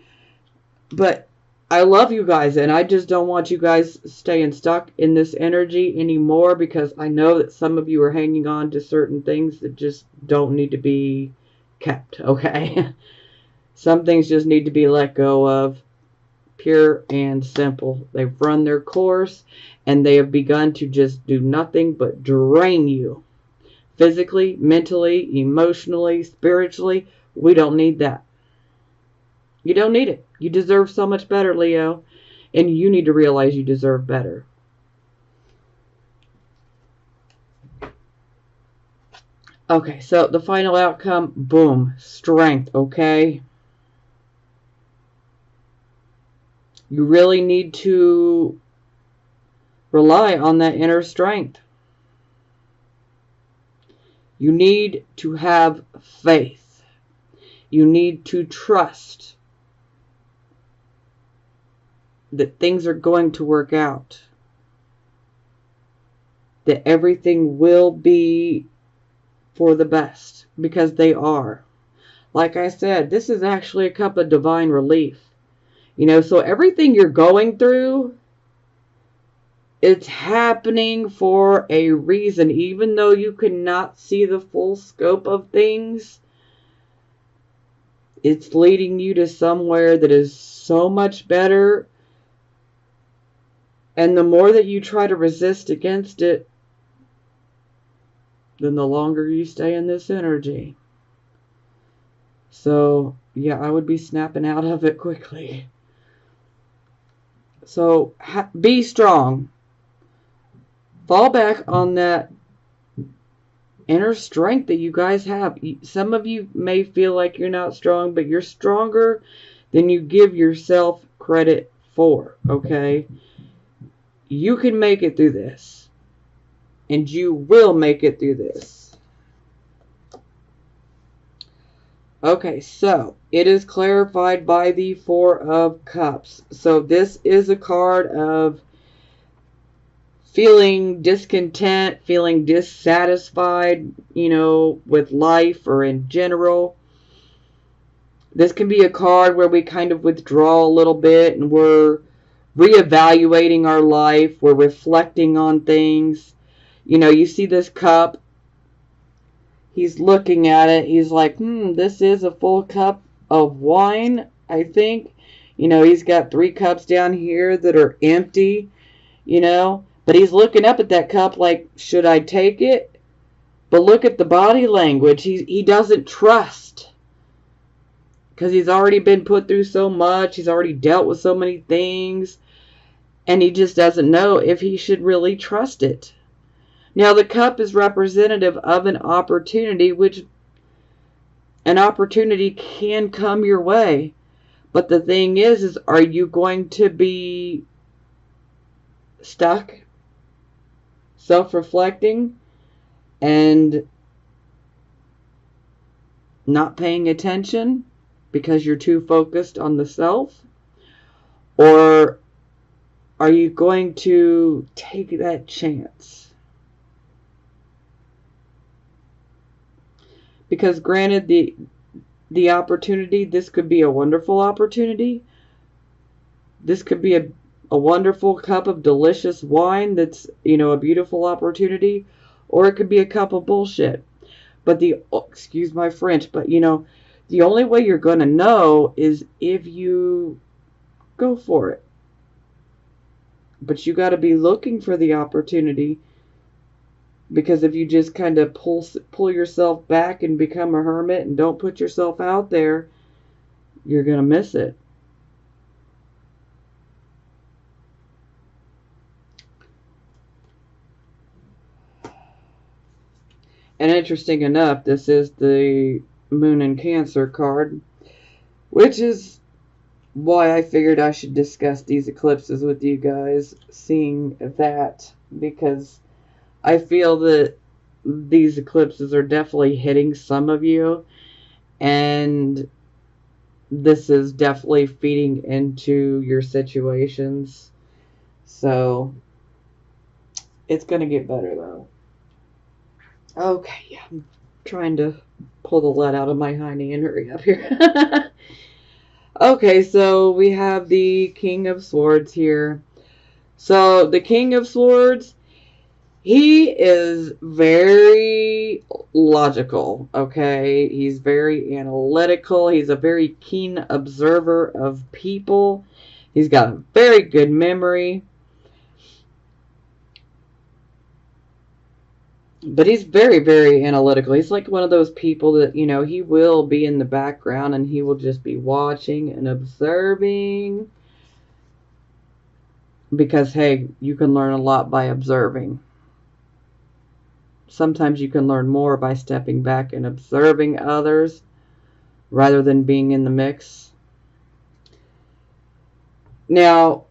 but I love you guys, and I just don't want you guys staying stuck in this energy anymore, because I know that some of you are hanging on to certain things that just don't need to be kept, okay? Some things just need to be let go of, pure and simple. They've run their course, and they have begun to just do nothing but drain you. Physically, mentally, emotionally, spiritually. We don't need that. You don't need it. You deserve so much better, Leo. And you need to realize you deserve better. Okay, so the final outcome, boom, strength, okay? You really need to rely on that inner strength. You need to have faith. You need to trust that things are going to work out. That everything will be for the best, because they are. Like I said, this is actually a cup of divine relief. You know, so everything you're going through, it's happening for a reason. Even though you cannot see the full scope of things, it's leading you to somewhere that is so much better. And the more that you try to resist against it, then the longer you stay in this energy. So, yeah, I would be snapping out of it quickly. So, be strong. Fall back on that inner strength that you guys have. Some of you may feel like you're not strong, but you're stronger than you give yourself credit for, okay? You can make it through this. And you will make it through this. Okay, so it is clarified by the Four of Cups. So this is a card of feeling discontent, feeling dissatisfied, you know, with life or in general. This can be a card where we kind of withdraw a little bit and we're reevaluating our life. We're reflecting on things. You know, you see this cup. He's looking at it. He's like, this is a full cup of wine, I think. You know, he's got 3 cups down here that are empty, you know. But he's looking up at that cup like, should I take it? But look at the body language. He doesn't trust. Because he's already been put through so much. He's already dealt with so many things. And he just doesn't know if he should really trust it. Now, the cup is representative of an opportunity, which an opportunity can come your way. But the thing is are you going to be stuck, self-reflecting, and not paying attention because you're too focused on the self? Or are you going to take that chance? Because granted, the opportunity, this could be a wonderful opportunity. This could be a wonderful cup of delicious wine that's, you know, a beautiful opportunity. Or it could be a cup of bullshit. But excuse my French, but, you know, the only way you're going to know is if you go for it. But you got to be looking for the opportunity. Because if you just kind of pull yourself back and become a hermit and don't put yourself out there, you're going to miss it. And interesting enough, this is the Moon in Cancer card, which is why I figured I should discuss these eclipses with you guys, seeing that, because I feel that these eclipses are definitely hitting some of you. And this is definitely feeding into your situations. So it's going to get better, though. Okay, I'm trying to pull the lead out of my hiney and hurry up here. Okay, so we have the King of Swords here. So the King of Swords, he is very logical, okay? He's very analytical. He's a very keen observer of people. He's got a very good memory. But he's very, very analytical. He's like one of those people that, you know, he will be in the background and he will just be watching and observing. Because, hey, you can learn a lot by observing. Sometimes you can learn more by stepping back and observing others rather than being in the mix. Now,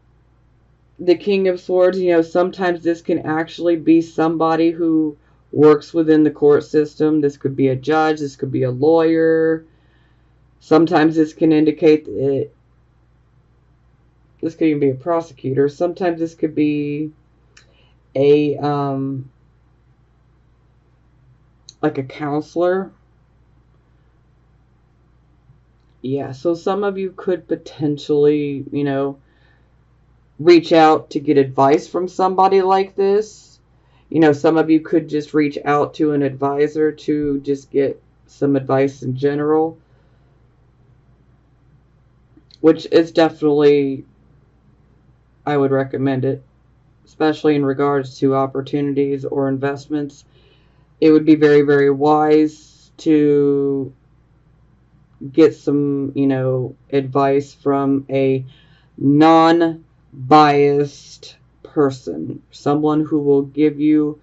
the King of Swords, you know, sometimes this can actually be somebody who works within the court system. This could be a judge. This could be a lawyer. Sometimes this can indicate that this could even be a prosecutor. Sometimes this could be a like a counselor. Yeah, so some of you could potentially, you know, reach out to get advice from somebody like this. You know, some of you could just reach out to an advisor to just get some advice in general, which is definitely, I would recommend it, especially in regards to opportunities or investments. It would be very, very wise to get some, you know, advice from a non-biased person, someone who will give you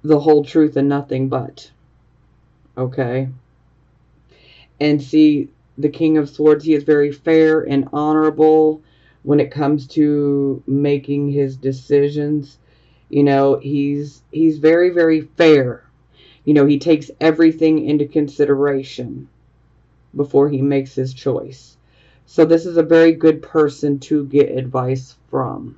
the whole truth and nothing but. Okay? And see, the King of Swords, he is very fair and honorable when it comes to making his decisions. You know, he's very, very fair. You know, he takes everything into consideration before he makes his choice. So this is a very good person to get advice from.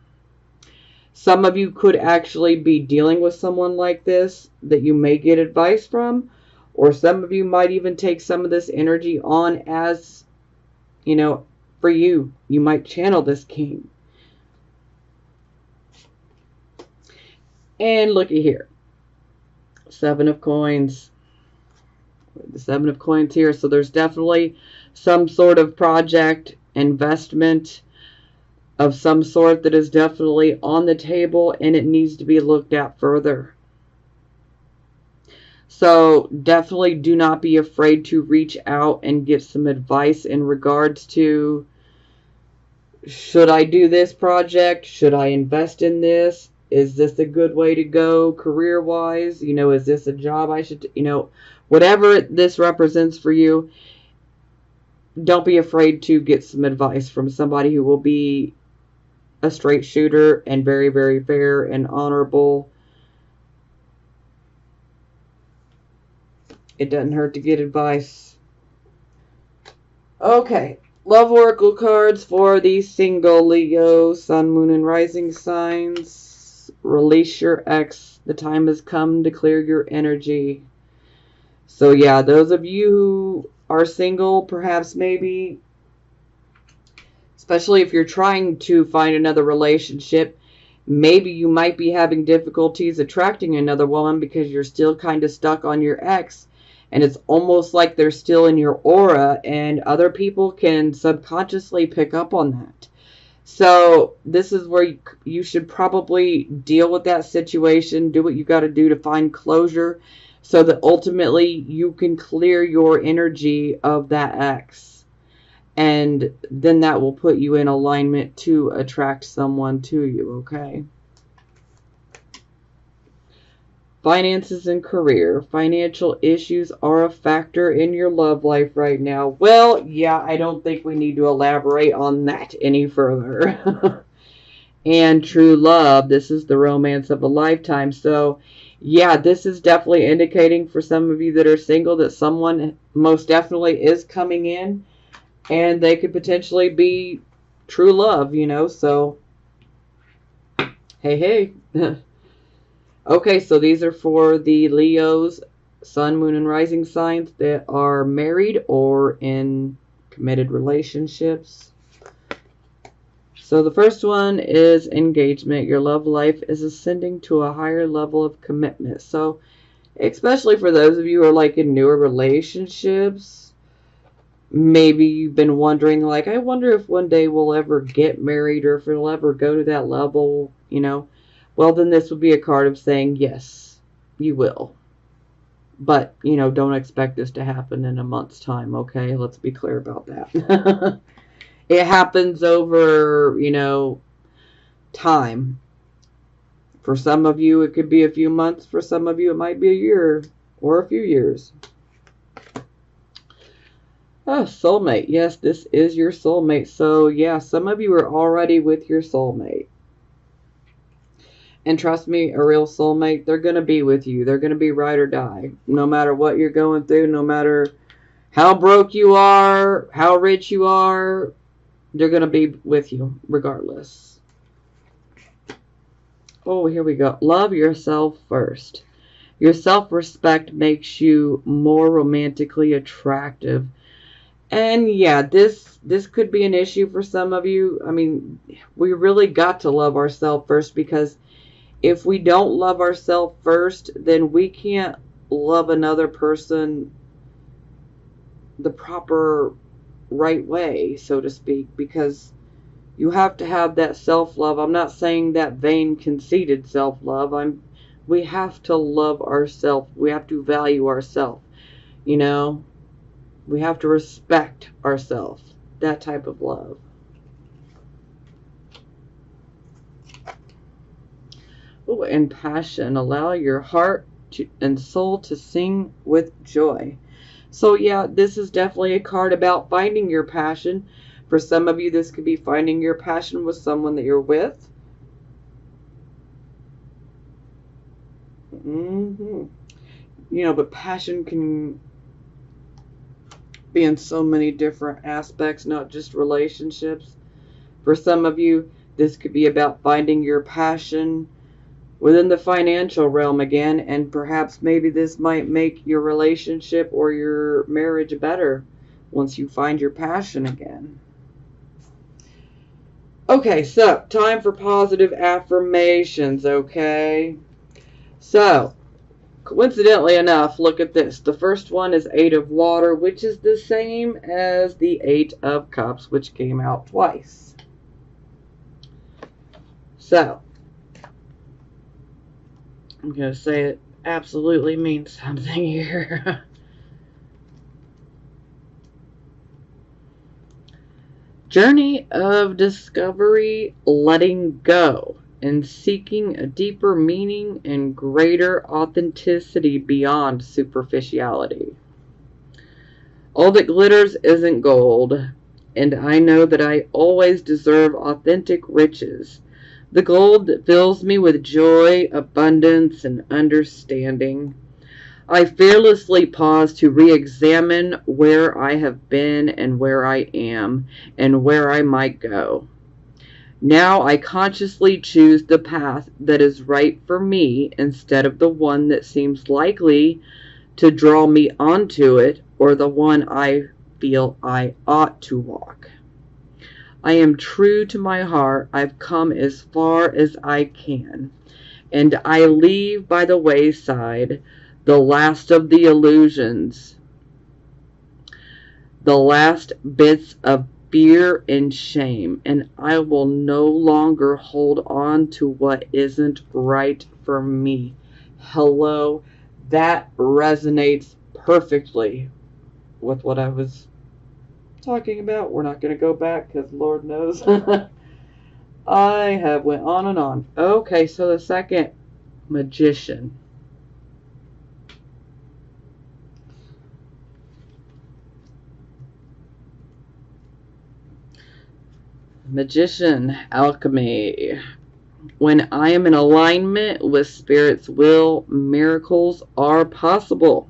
Some of you could actually be dealing with someone like this that you may get advice from, or some of you might even take some of this energy on as, you know, for you. You might channel this king. And looky here. 7 of Coins. The 7 of Coins here. So there's definitely some sort of project, investment of some sort that is definitely on the table, and it needs to be looked at further. So definitely do not be afraid to reach out and get some advice in regards to, should I do this project? Should I invest in this? Is this a good way to go career-wise? You know, is this a job I should, you know, whatever this represents for you, don't be afraid to get some advice from somebody who will be a straight shooter and very, very fair and honorable. It doesn't hurt to get advice. Okay. Love Oracle cards for the single Leo, Sun, Moon, and Rising signs. Release your ex. The time has come to clear your energy. So yeah, those of you who are single, perhaps maybe, especially if you're trying to find another relationship, maybe you might be having difficulties attracting another woman because you're still kind of stuck on your ex. And it's almost like they're still in your aura, and other people can subconsciously pick up on that. So this is where you should probably deal with that situation, do what you got to do to find closure, so that ultimately you can clear your energy of that ex. And then that will put you in alignment to attract someone to you, okay? Finances and career. Financial issues are a factor in your love life right now. Well, yeah, I don't think we need to elaborate on that any further. And true love. This is the romance of a lifetime. So Yeah, this is definitely indicating for some of you that are single that someone most definitely is coming in, and they could potentially be true love, you know. So, hey, hey. Okay, so these are for the Leos, Sun, Moon, and Rising signs that are married or in committed relationships. So the first one is engagement. Your love life is ascending to a higher level of commitment. So especially for those of you who are like in newer relationships, maybe you've been wondering, like, I wonder if one day we'll ever get married or if it'll ever go to that level, you know. Well, then this would be a card of saying, yes, you will. But, you know, don't expect this to happen in a month's time, okay? Let's be clear about that. It happens over, you know, time. For some of you, it could be a few months. For some of you, it might be a year or a few years. Oh, soulmate. Yes, this is your soulmate. So, yeah, some of you are already with your soulmate. And trust me, a real soulmate, they're going to be with you. They're going to be ride or die. No matter what you're going through, no matter how broke you are, how rich you are, they're going to be with you regardless. Oh, here we go. Love yourself first. Your self-respect makes you more romantically attractive. And yeah, this could be an issue for some of you. I mean, we really got to love ourselves first, because if we don't love ourselves first, then we can't love another person the proper right way, so to speak, because you have to have that self-love. I'm not saying that vain, conceited self-love. We have to love ourselves. We have to value ourselves, you know? We have to respect ourselves. That type of love. Oh, and passion. Allow your heart and soul to sing with joy. So yeah, this is definitely a card about finding your passion. For some of you, this could be finding your passion with someone that you're with. You know, but passion can be in so many different aspects, not just relationships. For some of you, this could be about finding your passion within the financial realm again, and perhaps maybe this might make your relationship or your marriage better once you find your passion again. Okay, so time for positive affirmations, okay? So, coincidentally enough, look at this. The first one is 8 of Water, which is the same as the 8 of Cups, which came out twice. So, I'm going to say it absolutely means something here. Journey of discovery, letting go, and seeking a deeper meaning and greater authenticity beyond superficiality. All that glitters isn't gold, and I know that I always deserve authentic riches. The gold that fills me with joy, abundance, and understanding. I fearlessly pause to re-examine where I have been and where I am and where I might go. Now I consciously choose the path that is right for me instead of the one that seems likely to draw me onto it or the one I feel I ought to walk. I am true to my heart. I've come as far as I can, and I leave by the wayside the last of the illusions, the last bits of fear and shame, and I will no longer hold on to what isn't right for me. Hello, that resonates perfectly with what I was talking about. We're not going to go back because Lord knows I have went on and on. Okay, so the second, Magician. Magician, alchemy. When I am in alignment with Spirit's will, miracles are possible.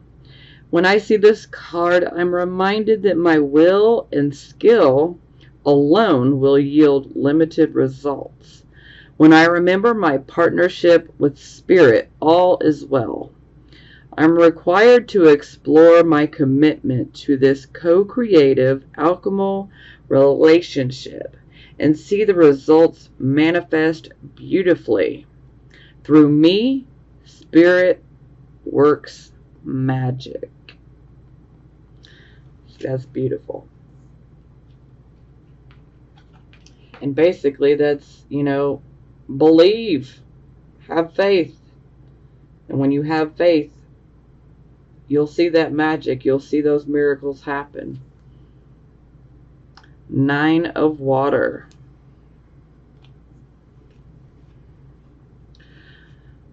When I see this card, I'm reminded that my will and skill alone will yield limited results. When I remember my partnership with Spirit, all is well. I'm required to explore my commitment to this co-creative alchemical relationship and see the results manifest beautifully. Through me, Spirit works magic. That's beautiful. And basically that's, believe, have faith. And when you have faith, you'll see that magic. You'll see those miracles happen. 9 of Water.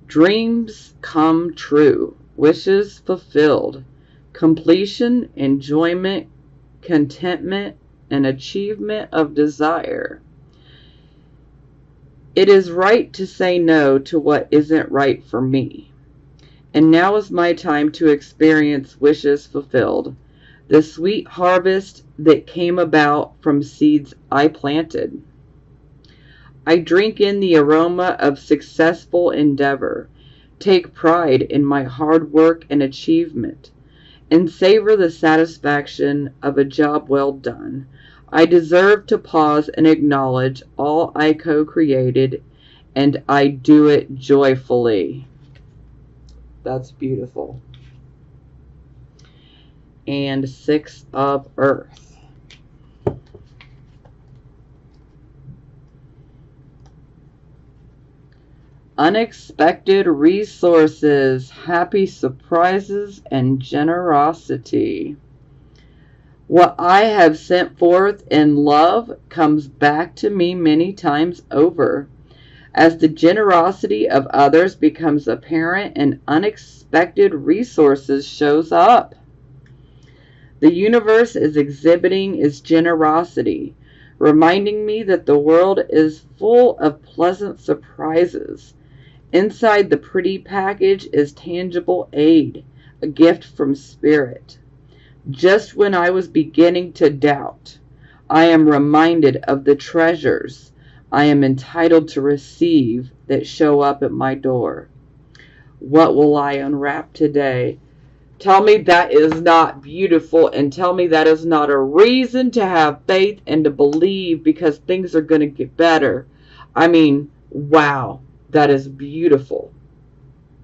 Dreams come true. Wishes fulfilled. Completion, enjoyment, contentment, and achievement of desire. It is right to say no to what isn't right for me. And now is my time to experience wishes fulfilled. The sweet harvest that came about from seeds I planted. I drink in the aroma of successful endeavor, take pride in my hard work and achievement, and savor the satisfaction of a job well done. I deserve to pause and acknowledge all I co-created, and I do it joyfully. That's beautiful. And 6 of Earth. Unexpected resources, happy surprises, and generosity. What I have sent forth in love comes back to me many times over. As the generosity of others becomes apparent and unexpected resources shows up. The universe is exhibiting its generosity, reminding me that the world is full of pleasant surprises. Inside the pretty package is tangible aid, a gift from Spirit. Just when I was beginning to doubt, I am reminded of the treasures I am entitled to receive that show up at my door. What will I unwrap today? Tell me that is not beautiful, and tell me that is not a reason to have faith and to believe because things are going to get better. I mean, wow, that is beautiful.